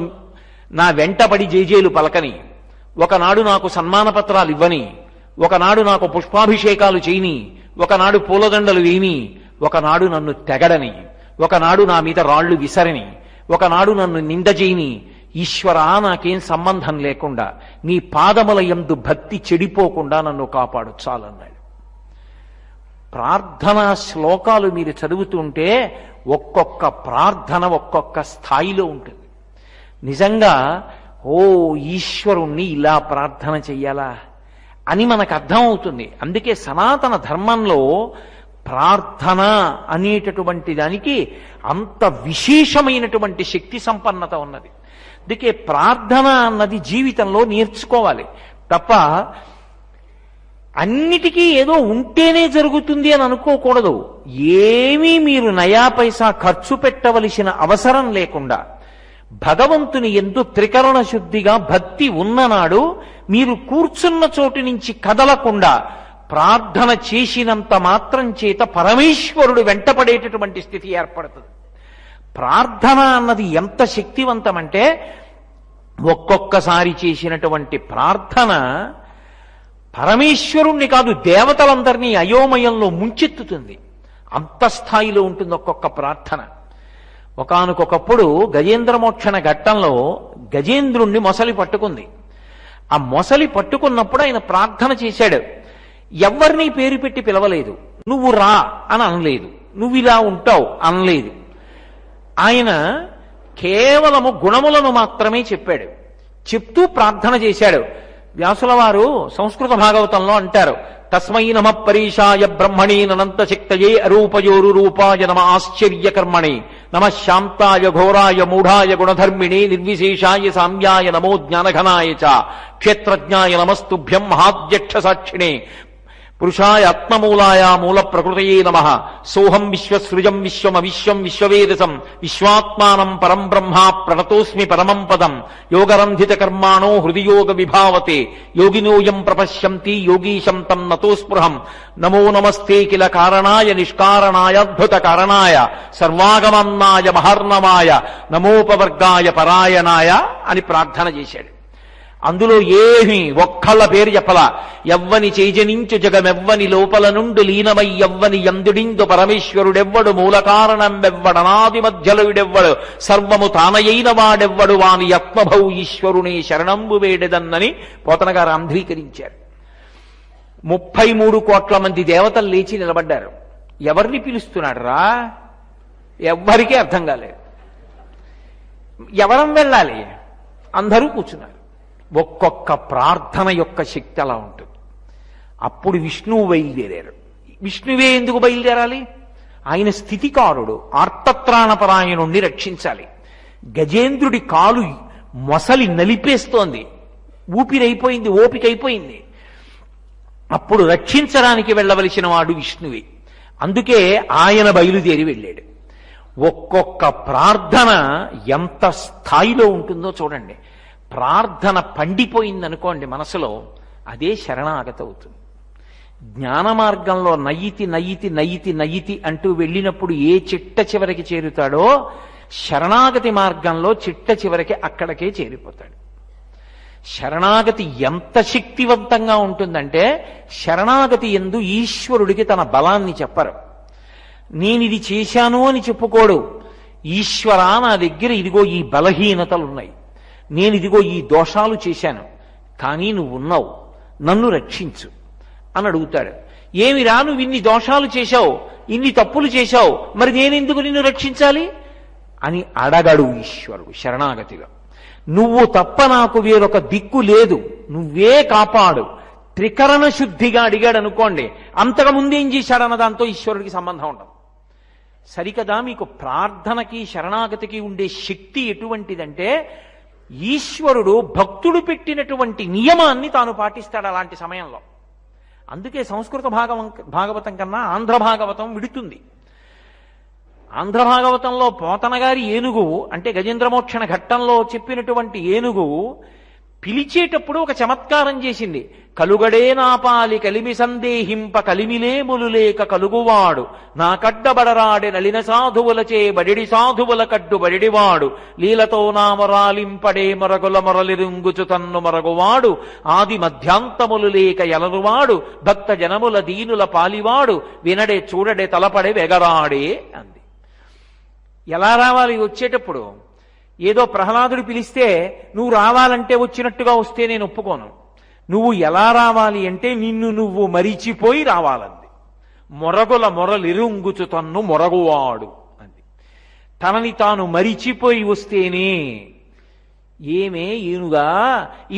A: నా వెంటపడి జేజేలు పలకని, ఒకనాడు నాకు సన్మాన పత్రాలు ఇవ్వని, ఒకనాడు నాకు పుష్పాభిషేకాలు చేయని, ఒకనాడు పూలదండలు వేయని, ఒకనాడు నన్ను తెగడని, ఒకనాడు నా మీద రాళ్లు విసరని, ఒకనాడు నన్ను నింద చేయని, ఈశ్వరా నాకేం సంబంధం లేకుండా నీ పాదముల యందు భక్తి చెడిపోకుండా నన్ను కాపాడు చాలన్నాడు. ప్రార్థనా శ్లోకాలు మీరు చదువుతుంటే ఒక్కొక్క ప్రార్థన ఒక్కొక్క స్థాయిలో ఉంటుంది. నిజంగా ఓ ఈశ్వరుణ్ణి ఇలా ప్రార్థన చెయ్యాలా అని మనకు అర్థమవుతుంది. అందుకే సనాతన ధర్మంలో ప్రార్థన అనేటటువంటి దానికి అంత విశేషమైనటువంటి శక్తి సంపన్నత ఉన్నది. అందుకే ప్రార్థన అన్నది జీవితంలో నేర్చుకోవాలి తప్ప అన్నిటికీ ఏదో ఉంటేనే జరుగుతుంది అని అనుకోకూడదు. ఏమీ మీరు నయా పైసా ఖర్చు పెట్టవలసిన అవసరం లేకుండా భగవంతుని యందు త్రికరణ శుద్ధిగా భక్తి ఉన్ననాడు మీరు కూర్చున్న చోటు నుంచి కదలకుండా ప్రార్థన చేసినంత మాత్రం చేత పరమేశ్వరుడు వెంటపడేటటువంటి స్థితి ఏర్పడుతుంది. ప్రార్థన అన్నది ఎంత శక్తివంతమంటే ఒక్కొక్కసారి చేసినటువంటి ప్రార్థన పరమేశ్వరుణ్ణి కాదు దేవతలందరినీ అయోమయంలో ముంచెత్తుతుంది. అంత స్థాయిలో ఉంటుంది ఒక్కొక్క ప్రార్థన. ఒకానొకప్పుడు గజేంద్రమోక్షణ ఘట్టంలో గజేంద్రుణ్ణి మొసలి పట్టుకుంది. ఆ మొసలి పట్టుకున్నప్పుడు ఆయన ప్రార్థన చేశాడు. ఎవరిని పేరు పెట్టి పిలవలేదు, నువ్వు రా అని అనలేదు, నువ్వు ఇలా ఉంటావు అనలేదు. ఆయన కేవలము గుణములను మాత్రమే చెప్పాడు. చెప్తూ ప్రార్థన చేశాడు. వ్యాసుల వారు సంస్కృత భాగవతంలో అంటారు, తస్మై నమ పరీషాయ బ్రహ్మణే అనంత శక్తయే అరూపయోరు రూపాయ నమ ఆశ్చర్యకర్మణే నమ శాంతాయ ఘోరాయ మూఢాయ గుణధర్మిణే నిర్విశేషాయ సామ్యాయ నమో జ్ఞానఘనాయ చ క్షేత్రజ్ఞాయ నమస్తుభ్యం మహాధ్యక్ష సాక్షిణే పురుషాయ ఆత్మమూలాయ మూల ప్రకృతయే నమః సోహం విశ్వసృజం విశ్వమవిశ్వం విశ్వవేదసం విశ్వాత్మానం పరం బ్రహ్మ ప్రణతోస్మి పరమం పదం యోగరంధిత కర్మాణో హృదియోగ విభావతే యోగినోయం ప్రపశ్యంతి యోగీశం తం నతోస్పృహం నమో నమస్తే కిల కారణాయ నిష్కారణాయ అద్భుత కారణాయ సర్వాగమన్నాయ మహర్ణమాయ నమోపవర్గాయ పరాయణాయ అని ప్రార్థన చేశాడు. అందులో ఏమీ ఒక్కళ్ళ పేరు చెప్పలా. ఎవ్వని చేజనించు జగమెవ్వని లోపల నుండి లీనమై ఎవ్వని యందుడిందు పరమేశ్వరుడెవ్వడు మూల కారణం వెవ్వడనాది మధ్యలుడెవ్వడు సర్వము తానయైన వాడెవ్వడు వాని ఆత్మభౌ ఈశ్వరునే శరణంబు వేడెదన్నని పోతన గారు ఆంధ్రీకరించారు. 33 కోట్ల మంది దేవతలు లేచి నిలబడ్డారు. ఎవరిని పిలుస్తున్నాడు రా? ఎవ్వరికీ అర్థం కాలేదు. ఎవరం వెళ్ళాలి? అందరూ కూర్చున్నారు. ఒక్కొక్క ప్రార్థన యొక్క శక్తి అలా ఉంటుంది. అప్పుడు విష్ణువు బయలుదేరారు. విష్ణువే ఎందుకు బయలుదేరాలి? ఆయన స్థితికారుడు, ఆర్తత్రాణపరాయణుణ్ణి రక్షించాలి. గజేంద్రుడి కాలు మొసలి నలిపేస్తోంది, ఊపిరైపోయింది, ఓపికైపోయింది. అప్పుడు రక్షించడానికి వెళ్ళవలసిన వాడు విష్ణువే. అందుకే ఆయన బయలుదేరి వెళ్ళాడు. ఒక్కొక్క ప్రార్థన ఎంత స్థాయిలో ఉంటుందో చూడండి. ప్రార్థన పండిపోయిందనుకోండి మనసులో, అదే శరణాగతి అవుతుంది. జ్ఞాన మార్గంలో నయితి నయితి నయితి నయితి అంటూ వెళ్ళినప్పుడు ఏ చిట్ట చివరికి చేరుతాడో, శరణాగతి మార్గంలో చిట్ట చివరికి అక్కడికే చేరిపోతాడు. శరణాగతి ఎంత శక్తివంతంగా ఉంటుందంటే, శరణాగతి యందు ఈశ్వరుడికి తన బలాన్ని చెప్పరు. నేనిది చేశాను అని చెప్పుకోడు. ఈశ్వరా, నా దగ్గర ఇదిగో ఈ బలహీనతలున్నాయి, నేను ఇదిగో ఈ దోషాలు చేశాను, కానీ నువ్వు ఉన్నావు, నన్ను రక్షించు అని అడుగుతాడు. ఏమిరా నువ్వు ఇన్ని దోషాలు చేశావు, ఇన్ని తప్పులు చేశావు, మరి నేనెందుకు నిన్ను రక్షించాలి అని అడగడు ఈశ్వరుడు శరణాగతిలో. నువ్వు తప్ప నాకు వేరొక దిక్కు లేదు, నువ్వే కాపాడు, త్రికరణ శుద్ధిగా అడిగాడు అనుకోండి, అంతకు ముందేం చేశాడన్న దాంతో ఈశ్వరుడికి సంబంధం ఉండదు. సరికదా మీకు ప్రార్థనకి శరణాగతికి ఉండే శక్తి ఎటువంటిదంటే, ఈశ్వరుడు భక్తుడు పెట్టినటువంటి నియమాన్ని తాను పాటిస్తాడు అలాంటి సమయంలో. అందుకే సంస్కృత భాగవతం కన్నా ఆంధ్ర భాగవతం విడుతుంది. ఆంధ్ర భాగవతంలో పోతన గారి ఏనుగు అంటే గజేంద్రమోక్షణ ఘట్టంలో చెప్పినటువంటి ఏనుగు పిలిచేటప్పుడు ఒక చమత్కారం చేసింది. కలుగడే నాపాలి కలిమి సందేహింప కలిమిలేములు లేక కలుగువాడు, నా కడ్డబడరాడే నలిన సాధువులచే బడిడి సాధువుల కడ్డు బడిడివాడు, లీలతో నామరాలింపడే మరగుల మొరలిరుంగుచు తన్ను మరగువాడు, ఆది మధ్యాంతములు లేక ఎలరువాడు, భక్త జనముల దీనుల పాలివాడు, వినడే చూడడే తలపడే వెగరాడే అంది. ఎలా రావాలి వచ్చేటప్పుడు? ఏదో ప్రహ్లాదుడు పిలిస్తే నువ్వు రావాలంటే వచ్చినట్టుగా వస్తే నేను ఒప్పుకోను. నువ్వు ఎలా రావాలి అంటే నిన్ను నువ్వు మరిచిపోయి రావాలంది. మొరగుల మొరలిరుంగుచు తన్ను మొరగువాడు అంది. తనని తాను మరిచిపోయి వస్తేనే. ఏమే ఏనుగా,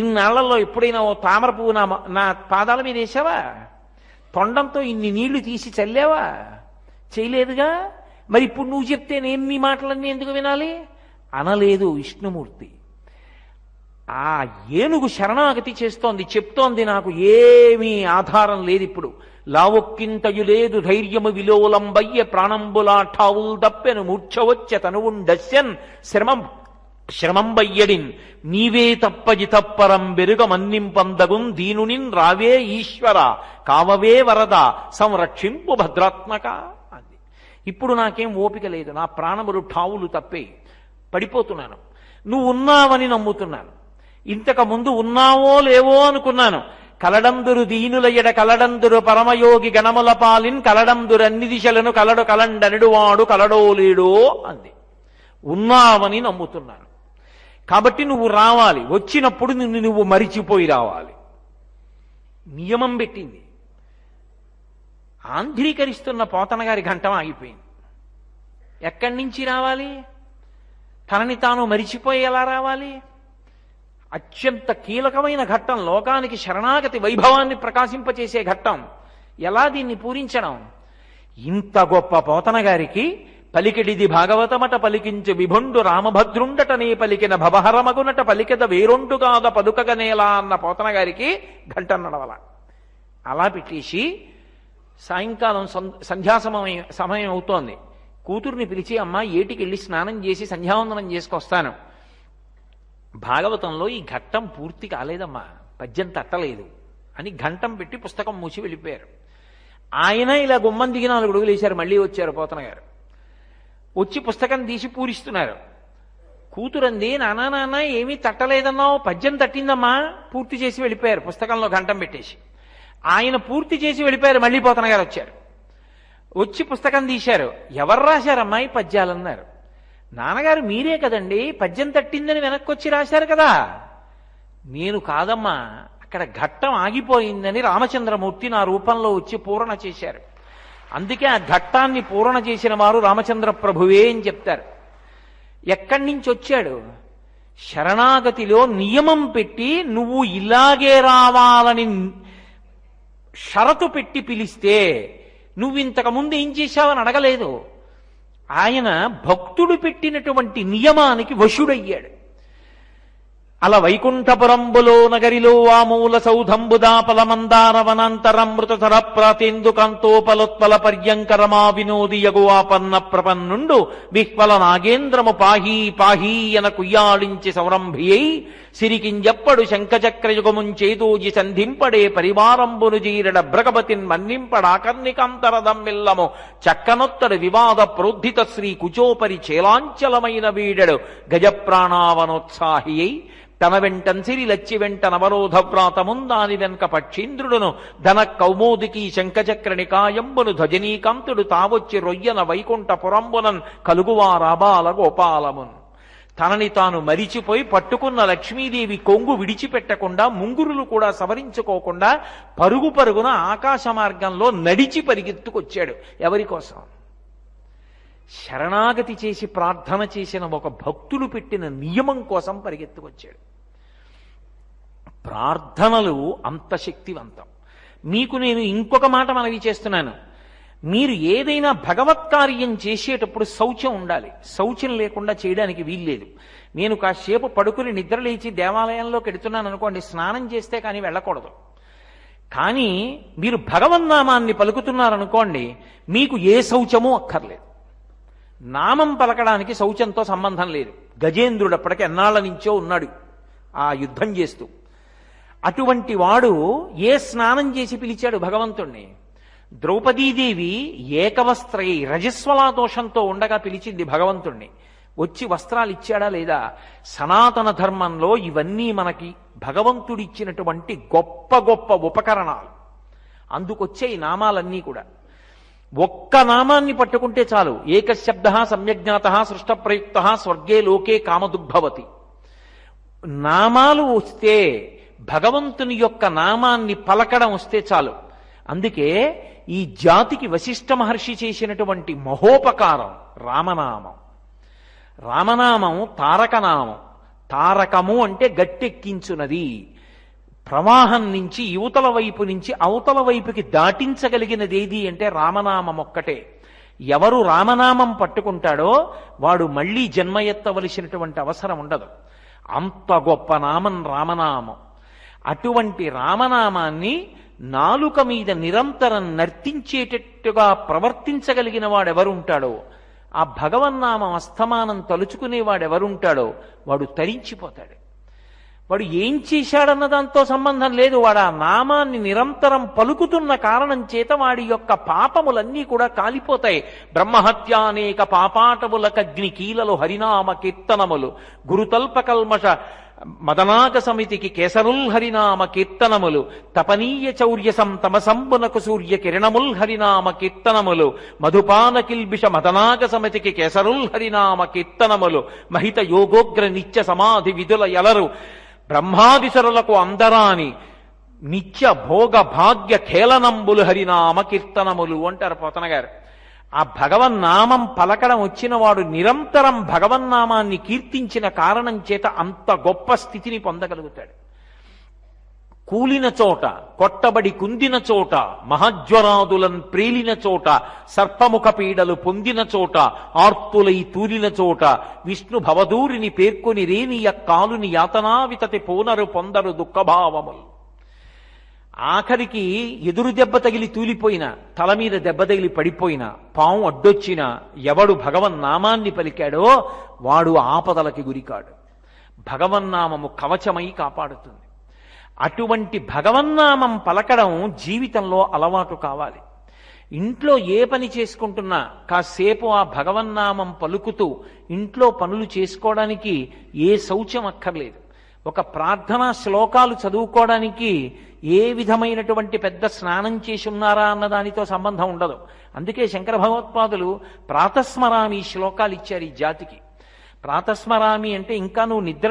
A: ఇన్నాళ్లలో ఎప్పుడైనా ఓ తామర పువ్వు నా పాదాల మీద వేసావా? తొండంతో ఇన్ని నీళ్లు తీసి చల్లావా? చేయలేదుగా. మరి ఇప్పుడు నువ్వు చెప్తే నేను నీ మాటలన్నీ ఎందుకు వినాలి అనలేదు విష్ణుమూర్తి. ఆ ఏనుగు శరణాగతి చేస్తోంది, చెప్తోంది నాకు ఏమీ ఆధారం లేదు, ఇప్పుడు లావొక్కింతయు లేదు ధైర్యము విలోలంబయ్య ప్రాణంబులాఠావుల్ దప్పెను మూర్ఛవచ్చ తనువుండస్యన్ శ్రమంబయ్యడిన్ నీవే తప్పజి తప్పరం బెరుగ మన్నింపందగుం దీనునిన్ రావే ఈశ్వర కావవే వరద సంరక్షింపు భద్రాత్మక అంది. ఇప్పుడు నాకేం ఓపిక లేదు, నా ప్రాణములు ఠావులు తప్పే పడిపోతున్నాను. నువ్వు ఉన్నావని నమ్ముతున్నాను. ఇంతకు ముందు ఉన్నావో లేవో అనుకున్నాను. కలడందురు దీనుల ఎడ కలడందురు పరమయోగి గణముల పాలిన్ కలడందురు అన్ని దిశలను కలడు కలండనిడువాడు కలడో లేడో అంది. ఉన్నావని నమ్ముతున్నాను కాబట్టి నువ్వు రావాలి, వచ్చినప్పుడు నిన్ను నువ్వు మరిచిపోయి రావాలి. నియమం పెట్టింది. ఆంధ్రీకరిస్తున్న పోతన గారి ఘంటం ఆగిపోయింది. ఎక్కడి నుంచి రావాలి? తనని తాను మరిచిపోయి ఎలా రావాలి? అత్యంత కీలకమైన ఘట్టం, లోకానికి శరణాగతి వైభవాన్ని ప్రకాశింపచేసే ఘట్టం. ఎలా దీన్ని పూరించడం? ఇంత గొప్ప పోతన గారికి పలికిడిది భాగవతమట పలికించు విభుండు రామభద్రుండటనే పలికిన భవహరమగునట పలికెద వేరొండుగాద పదుకగనేలా అన్న పోతన గారికి ఘంటం నడవల. అలా పెట్టేసి సాయంకాలం సమయం అవుతోంది. కూతుర్ని పిలిచి, అమ్మ ఏటికి వెళ్ళి స్నానం చేసి సంధ్యావందనం చేసుకొస్తాను. భాగవతంలో ఈ ఘట్టం పూర్తి కాలేదమ్మా, పద్యం తట్టలేదు అని ఘంటం పెట్టి పుస్తకం మూసి వెళ్ళిపోయారు. ఆయన ఇలా గుమ్మం దిగి 4 అడుగులు వేశారు. మళ్ళీ వచ్చారు పోతన గారు. వచ్చి పుస్తకం తీసి పూరిస్తున్నారు. కూతురంది, నాన్న ఏమీ తట్టలేదన్నావు, పద్యం తట్టిందమ్మా. పూర్తి చేసి వెళ్ళిపోయారు, పుస్తకంలో ఘంటం పెట్టేసి. ఆయన పూర్తి చేసి వెళ్ళిపోయారు. మళ్ళీ పోతన గారు వచ్చారు. వచ్చి పుస్తకం తీశారు. ఎవరు రాశారమ్మా ఈ పద్యాలన్నారు. నాన్నగారు మీరే కదండి, పద్యం తట్టిందని వెనక్కి వచ్చి రాశారు కదా. నేను కాదమ్మా, అక్కడ ఘట్టం ఆగిపోయిందని రామచంద్రమూర్తి నా రూపంలో వచ్చి పూరణ చేశారు. అందుకే ఆ ఘట్టాన్ని పూరణ చేసిన వారు రామచంద్ర ప్రభువే అని చెప్తారు. ఎక్కడి నుంచి వచ్చాడు? శరణాగతిలో నియమం పెట్టి నువ్వు ఇలాగే రావాలని షరతు పెట్టి పిలిస్తే నువ్వు ఇంతకు ముందు ఏం చేశావని అడగలేదు. ఆయన భక్తుడు పెట్టినటువంటి నియమానికి వశుడయ్యాడు. అల వైకుంఠపురంబులో నగరిలో వామూల సౌధంబుదాపల మందార వనాంతరమృతధర ప్రాతేందుకాంతోపలోత్పల పర్యంకరమా వినోది యగువాపన్న ప్రపన్నుండు విహ్వల నాగేంద్రము పాహీ పాహీ ఎన కుయ్యాళించి సంరంభియై సిరికింజప్పడు శంఖచక్రయుగముంచేదోజి సంధింపడే పరివారంబును జీరడ భ్రగపతిన్ మన్నింపడాకర్ణికాంతరదమ్మిల్లము చక్కనొత్తడు వివాద ప్రోద్ధిత శ్రీ కుచోపరి చేలాంచలమైన వీడడు గజప్రాణావనోత్సాహియై తన వెంటన్సిరి లచ్చి వెంట నవరోధ వ్రాతముందాని వెనక పక్షీంద్రుడును ధన కౌమోదికి శంఖచక్ర నికాయంబును ధ్వజనీకాంతుడు తావొచ్చి రొయ్యన వైకుంఠపురంబునన్ కలుగువారాబాల గోపాలమున్. తనని తాను మరిచిపోయి పట్టుకున్న లక్ష్మీదేవి కొంగు విడిచిపెట్టకుండా ముంగురులు కూడా సవరించుకోకుండా పరుగు పరుగున ఆకాశ మార్గంలో నడిచి పరిగెత్తుకొచ్చాడు. ఎవరి కోసం? శరణాగతి చేసి ప్రార్థన చేసిన ఒక భక్తులు పెట్టిన నియమం కోసం పరిగెత్తుకొచ్చాడు. ప్రార్థనలు అంత శక్తివంతం. మీకు నేను ఇంకొక మాట మనవి చేస్తున్నాను. మీరు ఏదైనా భగవత్కార్యం చేసేటప్పుడు శౌచం ఉండాలి. శౌచం లేకుండా చేయడానికి వీల్లేదు. నేను కాసేపు పడుకుని నిద్రలేచి దేవాలయంలోకి వెడుతున్నాను అనుకోండి, స్నానం చేస్తే కానీ వెళ్ళకూడదు. కానీ మీరు భగవన్నామాన్ని పలుకుతున్నారనుకోండి, మీకు ఏ శౌచమూ అక్కర్లేదు. నామం పలకడానికి శౌచంతో సంబంధం లేదు. గజేంద్రుడు అప్పటికి ఎన్నాళ్ల నుంచో ఉన్నాడు ఆ యుద్ధం చేస్తూ. అటువంటి వాడు ఏ స్నానం చేసి పిలిచాడు భగవంతుణ్ణి? ద్రౌపదీదేవి ఏకవస్త్రై రజస్వలా దోషంతో ఉండగా పిలిచింది భగవంతుణ్ణి. వచ్చి వస్త్రాలు ఇచ్చాడా లేదా? సనాతన ధర్మంలో ఇవన్నీ మనకి భగవంతుడిచ్చినటువంటి గొప్ప గొప్ప ఉపకరణాలు. అందుకొచ్చే ఈ నామాలన్నీ కూడా ఒక్క నామాన్ని పట్టుకుంటే చాలు. ఏకశబ్ద సమ్యజ్ఞాత సృష్ట ప్రయుక్త స్వర్గే లోకే కామదుగ్భవతి. నామాలు వస్తే, భగవంతుని యొక్క నామాన్ని పలకడం వస్తే చాలు. అందుకే ఈ జాతికి వశిష్ఠ మహర్షి చేసినటువంటి మహోపకారం రామనామం. రామనామం తారకనామం. తారకము అంటే గట్టెక్కించున్నది. ప్రవాహం నుంచి యువతల వైపు నుంచి అవతల వైపుకి దాటించగలిగినది ఏది అంటే రామనామం ఒక్కటే. ఎవరు రామనామం పట్టుకుంటాడో వాడు మళ్లీ జన్మ ఎత్తవలసినటువంటి అవసరం ఉండదు. అంత గొప్ప నామం రామనామం. అటువంటి రామనామాన్ని నాలుక మీద నిరంతరం నర్తించేటట్టుగా ప్రవర్తించగలిగిన వాడెవరుంటాడో, ఆ భగవన్నామం అస్తమానం తలుచుకునేవాడెవరుంటాడో వాడు తరించిపోతాడు. వాడు ఏం చేశాడన్న దాంతో సంబంధం లేదు. వాడు ఆ నామాన్ని నిరంతరం పలుకుతున్న కారణం చేత వాడి యొక్క పాపములన్నీ కూడా కాలిపోతాయి. బ్రహ్మహత్యానేక పాపాటములకగ్ని కీలలు హరినామ కీర్తనములు గురుతల్పకల్మష మదనాగ సమితికి కేసరుల్ హరినామ కీర్తనములు తపనీయ చౌర్యసం తమసంబునకు సూర్య కిరణముల్ హరినామ కీర్తనములు మధుపాన కిల్బిష మదనాగ సమితికి కేసరుల్ హరినామ కీర్తనములు మహిత యోగోగ్ర నిత్య సమాధి విధుల ఎలరు బ్రహ్మాదిశరులకు అందరాని నిత్య భోగ భాగ్య ఖేళనంబులు హరినామ కీర్తనములు అంటారు పోతన గారు. ఆ భగవన్నామం పలకడం వచ్చిన వాడు నిరంతరం భగవన్నామాన్ని కీర్తించిన కారణం చేత అంత గొప్ప స్థితిని పొందగలుగుతాడు. కూలిన చోట, కొట్టబడి కుందిన చోట, మహజ్వరాదులను ప్రేలిన చోట, సర్పముఖ పీడలు పొందిన చోట, ఆర్తులై తూలిన చోట, విష్ణు భవదూరిని పేర్కొని రేనియ కాలుని యాతనావితతి పోనరు పొందరు దుఃఖభావములు. ఆఖరికి ఎదురు దెబ్బ తగిలి తూలిపోయిన, తల మీద దెబ్బ తగిలి పడిపోయిన, పాము అడ్డొచ్చిన ఎవడు భగవన్నామాన్ని పలికాడో వాడు ఆపదలకి గురికాడు. భగవన్నామము కవచమై కాపాడుతుంది. అటువంటి భగవన్నామం పలకడం జీవితంలో అలవాటు కావాలి. ఇంట్లో ఏ పని చేసుకుంటున్నా కాసేపు ఆ భగవన్నామం పలుకుతూ ఇంట్లో పనులు చేసుకోవడానికి ఏ శౌచం అక్కర్లేదు. ఒక ప్రార్థనా శ్లోకాలు చదువుకోవడానికి ఏ విధమైనటువంటి పెద్ద స్నానం చేసి ఉన్నారా అన్న దానితో సంబంధం ఉండదు. అందుకే శంకర భగవత్పాదులు ప్రాతస్మరామి శ్లోకాలు ఇచ్చారు ఈ జాతికి. ప్రాతస్మరామి అంటే ఇంకా నువ్వు నిద్ర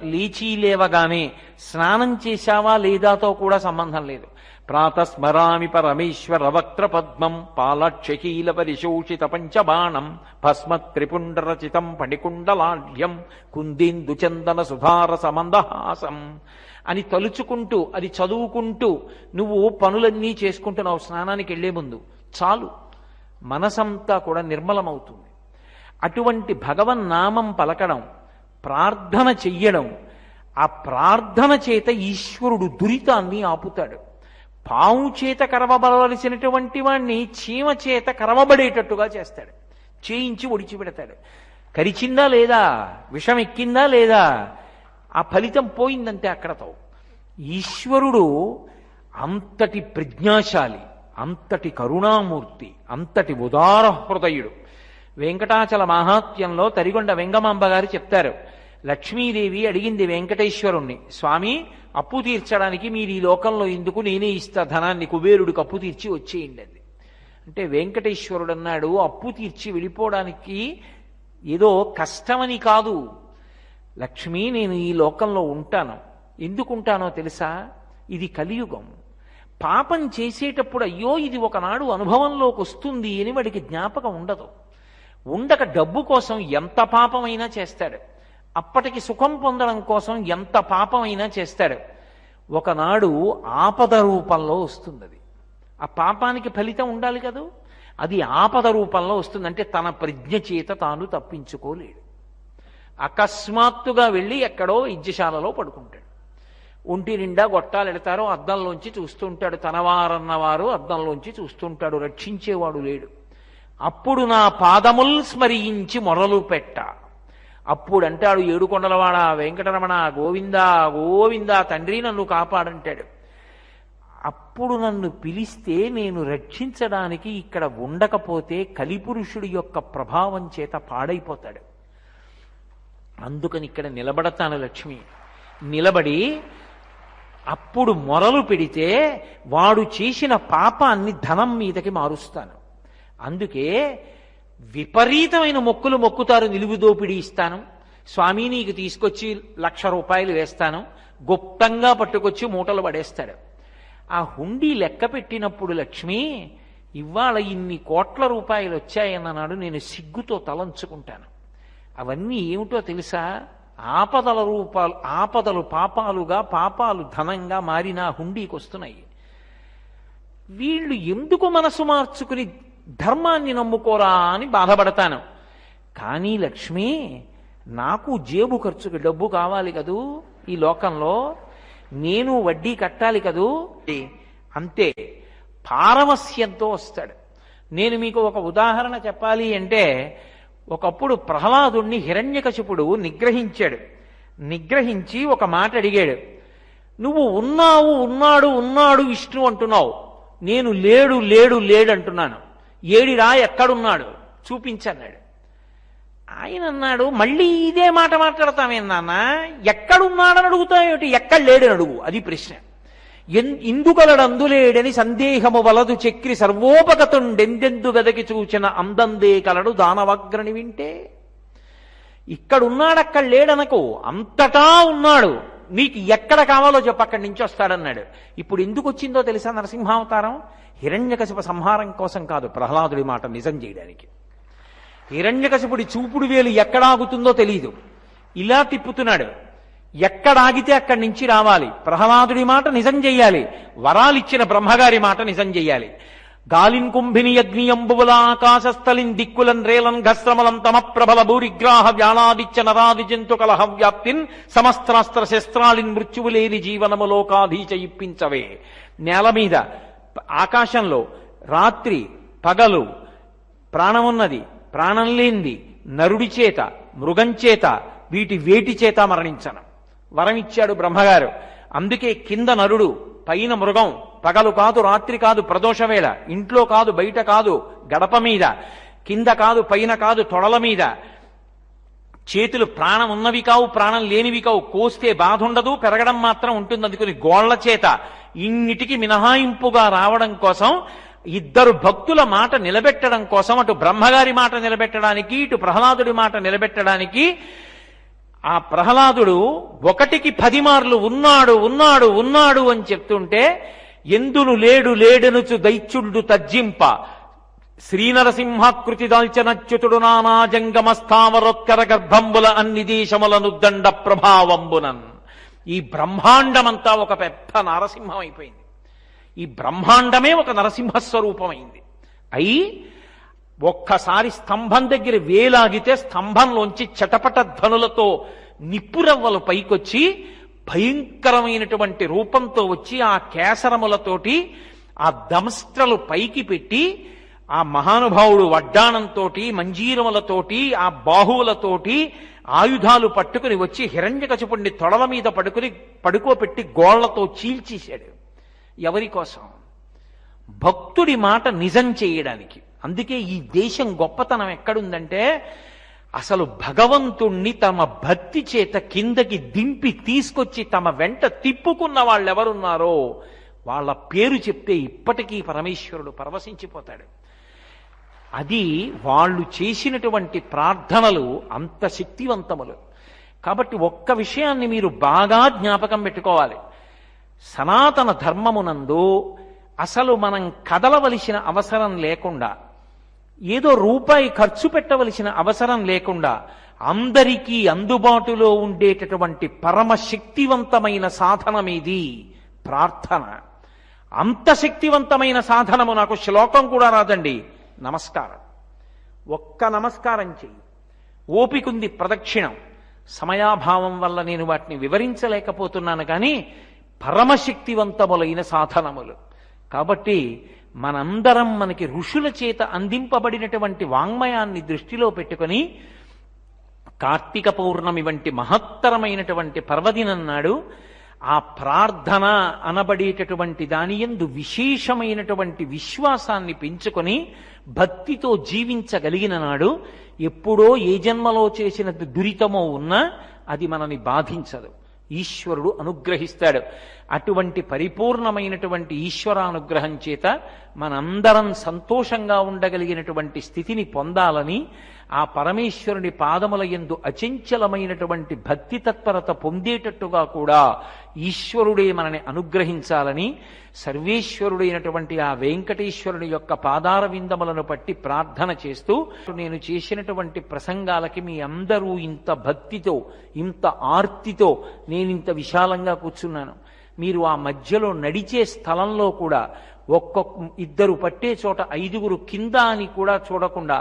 A: లేచి లేవగానే స్నానం చేశావా లేదాతో కూడా సంబంధం లేదు. ప్రాతస్మరామి పరమేశ్వర వక్త్ర పద్మం పాలక్షకీల పరిశోషిత పంచబాణం భస్మత్ త్రిపుండరచితం పణికుండలాఢ్యం కుందేందు చందన సుధార సమందహాసం అని తలుచుకుంటూ అది చదువుకుంటూ నువ్వు పనులన్నీ చేసుకుంటున్నావు. స్నానానికి వెళ్లే ముందు చాలు, మనసంతా కూడా నిర్మలమవుతుంది. అటువంటి భగవన్నామం పలకడం, ప్రార్థన చెయ్యడం, ఆ ప్రార్థన చేత ఈశ్వరుడు దురితాన్ని ఆపుతాడు. పాము చేత కరవబడవలసినటువంటి వాణ్ణి చీమ చేత కరవబడేటట్టుగా చేస్తాడు, చేయించి ఒడిచిపెడతాడు. కరిచిందా లేదా, విషం ఎక్కిందా లేదా, ఆ ఫలితం పోయిందంటే అక్కడతో. ఈశ్వరుడు అంతటి ప్రజ్ఞాశాలి, అంతటి కరుణామూర్తి, అంతటి ఉదార హృదయుడు. వెంకటాచల మహాత్మ్యంలో తరిగొండ వెంగమాంబ గారు చెప్తారు, లక్ష్మీదేవి అడిగింది వెంకటేశ్వరుణ్ణి, స్వామి అప్పు తీర్చడానికి మీరు ఈ లోకంలో ఎందుకు, నేనే ఇస్తా ధనాన్ని, కుబేరుడికి అప్పు తీర్చి వచ్చేయండి అది. అంటే వెంకటేశ్వరుడు అన్నాడు, అప్పు తీర్చి వెళ్ళిపోవడానికి ఏదో కష్టమని కాదు లక్ష్మి, నేను ఈ లోకంలో ఉంటాను. ఎందుకుంటానో తెలుసా, ఇది కలియుగం. పాపం చేసేటప్పుడు అయ్యో ఇది ఒకనాడు అనుభవంలోకి వస్తుంది అని వాడికి జ్ఞాపకం ఉండదు. ఉండక డబ్బు కోసం ఎంత పాపమైనా చేస్తాడు, అప్పటికి సుఖం పొందడం కోసం ఎంత పాపమైనా చేస్తాడు. ఒకనాడు ఆపద రూపంలో వస్తుంది అది. ఆ పాపానికి ఫలితం ఉండాలి కదూ, అది ఆపద రూపంలో వస్తుంది. అంటే తన ప్రజ్ఞ చేత తాను తప్పించుకోలేడు. అకస్మాత్తుగా వెళ్ళి ఎక్కడో యజ్ఞశాలలో పడుకుంటాడు. ఒంటి నిండా గొట్టాలు ఎడతారో అద్దంలోంచి చూస్తుంటాడు, తనవారన్నవారు అద్దంలోంచి చూస్తుంటాడు, రక్షించేవాడు లేడు. అప్పుడు నా పాదముల్ స్మరించి మొరలు పెట్ట. అప్పుడు అంటాడు ఏడుకొండలవాడ వెంకటరమణ, గోవిందా గోవిందా తండ్రి నన్ను కాపాడంటాడు. అప్పుడు నన్ను పిలిస్తే నేను రక్షించడానికి ఇక్కడ ఉండకపోతే కలిపురుషుడి యొక్క ప్రభావం చేత పాడైపోతాడు. అందుకని ఇక్కడ నిలబడతాను లక్ష్మి. నిలబడి అప్పుడు మొరలు పెడితే వాడు చేసిన పాపాన్ని ధనం మీదకి మారుస్తాను. అందుకే విపరీతమైన మొక్కులు మొక్కుతారు, నిలువు దోపిడీ ఇస్తాను, స్వామి నీకు తీసుకొచ్చి 1,00,000 రూపాయలు వేస్తాను, గుప్తంగా పట్టుకొచ్చి మూటలు పడేస్తాడు. ఆ హుండీ లెక్క పెట్టినప్పుడు లక్ష్మి ఇవాళ ఇన్ని కోట్ల రూపాయలు వచ్చాయన్ననాడు నేను సిగ్గుతో తలంచుకుంటాను. అవన్నీ ఏమిటో తెలుసా, ఆపదలు పాపాలుగా, పాపాలు ధనంగా మారిన హుండీకి వస్తున్నాయి. వీళ్ళు ఎందుకు మనసు మార్చుకుని ధర్మాన్ని నమ్ముకోరా అని బాధపడతాను. కానీ లక్ష్మి నాకు జేబు ఖర్చుకి డబ్బు కావాలి కదూ, ఈ లోకంలో నేను వడ్డీ కట్టాలి కదూ. అంతే పారవస్యంతో వస్తాడు. నేను మీకు ఒక ఉదాహరణ చెప్పాలి అంటే, ఒకప్పుడు ప్రహ్లాదుణ్ణి హిరణ్యకశిపుడు నిగ్రహించాడు. నిగ్రహించి ఒక మాట అడిగాడు, నువ్వు ఉన్నావు ఉన్నాడు ఉన్నాడు విష్ణు అంటున్నావు, నేను లేడు లేడు లేడు అంటున్నాను, ఏడిరా ఎక్కడున్నాడు చూపించన్నాడు. ఆయన అన్నాడు, మళ్ళీ ఇదే మాట మాట్లాడతామే నాన్న, ఎక్కడున్నాడని అడుగుతావేమిటి, ఎక్కడ లేడని అడుగు, అది ప్రశ్న. ఇందుకలడందులేడని సందేహము వలదు చక్రి సర్వోపగతుండెందెందు వెదకి చూచిన అందందే కలడు దానవాగ్రని వింటే. ఇక్కడున్నాడక్కడ లేడనకు, అంతటా ఉన్నాడు, నీకు ఎక్కడ కావాలో చెప్పు అక్కడి నుంచి వస్తాడన్నాడు. ఇప్పుడు ఎందుకు వచ్చిందో తెలుసా నరసింహావతారం? హిరణ్యకశిప సంహారం కోసం కాదు, ప్రహ్లాదుడి మాట నిజం చేయడానికి. హిరణ్యకశిపుడి చూపుడు వేలు ఎక్కడాగుతుందో తెలియదు, ఇలా తిప్పుతున్నాడు. ఎక్కడాగితే అక్కడి నుంచి రావాలి. ప్రహ్లాదుడి మాట నిజం చెయ్యాలి, వరాలిచ్చిన బ్రహ్మగారి మాట నిజం చెయ్యాలి. గాలిన్ కుంభిని అగ్నియంబుల ఆకాశస్థలిన్ దిక్కులన్ రేలన్ ఘస్రమలం తమ ప్రబల భూరిగ్రాహ వ్యాళాదిత్య నరాది జంతు కలహ వ్యాప్తిన్ సమస్త్రాస్త్ర శస్త్రాలిన్ మృత్యువు లేని జీవనము లోకాధీచ ఇప్పించవే. నేల మీద ఆకాశంలో రాత్రి పగలు, ప్రాణమున్నది ప్రాణం లేనిది, నరుడి చేత మృగం చేత వీటి వేటి చేత మరణించను వరమిచ్చాడు బ్రహ్మగారు. అందుకే కింద నరుడు, పైన మృగం, పగలు కాదు రాత్రి కాదు ప్రదోషవేళ, ఇంట్లో కాదు బయట కాదు, గడప మీద, కింద కాదు పైన కాదు తొడల మీద. చేతులు ప్రాణం ఉన్నవి కావు ప్రాణం లేనివి కావు, కోస్తే బాధ ఉండదు, పెరగడం మాత్రం ఉంటుంది. అందుకని గోళ్ల చేత ఇన్నిటికి మినహాయింపుగా రావడం కోసం, ఇద్దరు భక్తుల మాట నిలబెట్టడం కోసం, అటు బ్రహ్మగారి మాట నిలబెట్టడానికి ఇటు ప్రహ్లాదుడి మాట నిలబెట్టడానికి, ఆ ప్రహ్లాదుడు 1కి 10 మార్లు ఉన్నాడు ఉన్నాడు ఉన్నాడు అని చెప్తుంటే, ఎందును లేడు లేడనుచు దైత్యుడు తర్జింప శ్రీనరసింహాకృతి దాల్చనచ్యుతుడు నానా జంగమస్థావరోత్కర గర్భంబుల అన్ని దేశములను దండ ప్రభావంబునన్. ఈ బ్రహ్మాండమంతా ఒక పెద్ద నరసింహం అయిపోయింది. ఈ బ్రహ్మాండమే ఒక నరసింహస్వరూపమైంది. అయి ఒక్కసారి స్తంభం దగ్గర వేలాగితే స్తంభంలోంచి చటపట ధ్వనులతో నిప్పురవ్వలు పైకొచ్చి భయంకరమైనటువంటి రూపంతో వచ్చి ఆ కేసరములతోటి ఆ దంస్ట్రలు పైకి పెట్టి ఆ మహానుభావుడు వడ్డాణంతో మంజీరములతోటి ఆ బాహువులతోటి ఆయుధాలు పట్టుకుని వచ్చి హిరణ్యకశిపుణ్ణి తొడల మీద పడుకోపెట్టి గోళ్లతో చీల్చేశాడు. ఎవరి కోసం? భక్తుడి మాట నిజం చేయడానికి. అందుకే ఈ దేశం గొప్పతనం ఎక్కడుందంటే అసలు భగవంతుణ్ణి తమ భక్తి చేత కిందకి దింపి తీసుకొచ్చి తమ వెంట తిప్పుకున్న వాళ్ళెవరున్నారో వాళ్ళ పేరు చెప్తే ఇప్పటికీ పరమేశ్వరుడు పరవశించిపోతాడు. అది వాళ్ళు చేసినటువంటి ప్రార్థనలు అంత శక్తివంతములు. కాబట్టి ఒక్క విషయాన్ని మీరు బాగా జ్ఞాపకం పెట్టుకోవాలి. సనాతన ధర్మమునందు అసలు మనం కదలవలసిన అవసరం లేకుండా, ఏదో రూపాయి ఖర్చు పెట్టవలసిన అవసరం లేకుండా అందరికీ అందుబాటులో ఉండేటటువంటి పరమశక్తివంతమైన సాధనమేది? ప్రార్థన. అంత శక్తివంతమైన సాధనము నాకు శ్లోకం కూడా రాదండి. నమస్కారం. ఒక్క నమస్కారం చెయ్యి. ఓపికంది ప్రదక్షిణం. సమయాభావం వల్ల నేను వాటిని వివరించలేకపోతున్నాను, కానీ పరమశక్తివంతములైన సాధనములు. కాబట్టి మనందరం మనకి ఋషుల చేత అందింపబడినటువంటి వాంగ్మయాన్ని దృష్టిలో పెట్టుకొని కార్తీక పౌర్ణమి వంటి మహత్తరమైనటువంటి పర్వదినం నాడు ఆ ప్రార్థన అనబడేటటువంటి దాని యందు విశేషమైనటువంటి విశ్వాసాన్ని పెంచుకొని భక్తితో జీవించగలిగిన నాడు ఎప్పుడో ఏ జన్మలో చేసిన దురితమో ఉన్నా అది మనని బాధించదు. ఈశ్వరుడు అనుగ్రహిస్తాడు. అటువంటి పరిపూర్ణమైనటువంటి ఈశ్వరానుగ్రహం చేత మనందరం సంతోషంగా ఉండగలిగినటువంటి స్థితిని పొందాలని, ఆ పరమేశ్వరుని పాదముల యందు అచంచలమైనటువంటి భక్తి తత్పరత పొందేటట్టుగా కూడా ఈశ్వరుడే మనని అనుగ్రహించాలని సర్వేశ్వరుడైనటువంటి ఆ వెంకటేశ్వరుని యొక్క పాదార విందములను పట్టి ప్రార్థన చేస్తూ, నేను చేసినటువంటి ప్రసంగాలకి మీ అందరూ ఇంత భక్తితో, ఇంత ఆర్తితో నేనింత విశాలంగా కూర్చున్నాను. మీరు ఆ మధ్యలో నడిచే స్థలంలో కూడా ఇద్దరు పట్టే చోట 5గురు కింద అని కూడా చూడకుండా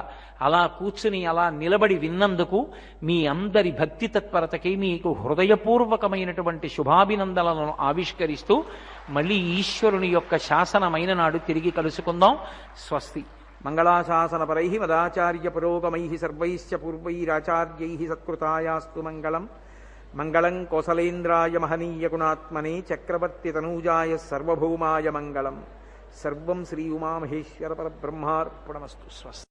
A: అలా కూర్చుని అలా నిలబడి విన్నందుకు మీ అందరి భక్తి తత్పరతకి మీకు హృదయపూర్వకమైనటువంటి శుభాభినందనలను ఆవిష్కరిస్తూ మళ్ళీ ఈశ్వరుని యొక్క శాసనమైన నాడు తిరిగి కలుసుకుందాం. స్వస్తి. మంగళాశాసనపరై మదాచార్య పురోగమై సర్వైశ్చ పూర్వైరాచార్యై సత్కృతాయాస్తు మంగళం. మంగళం కోసలేంద్రాయ మహనీయ గుణాత్మనే చక్రవర్తి తనూజాయ సర్వభౌమాయ మంగళం. సర్వం శ్రీ ఉమామహేశ్వర పరబ్రహ్మార్పణమస్తు. స్వస్తి.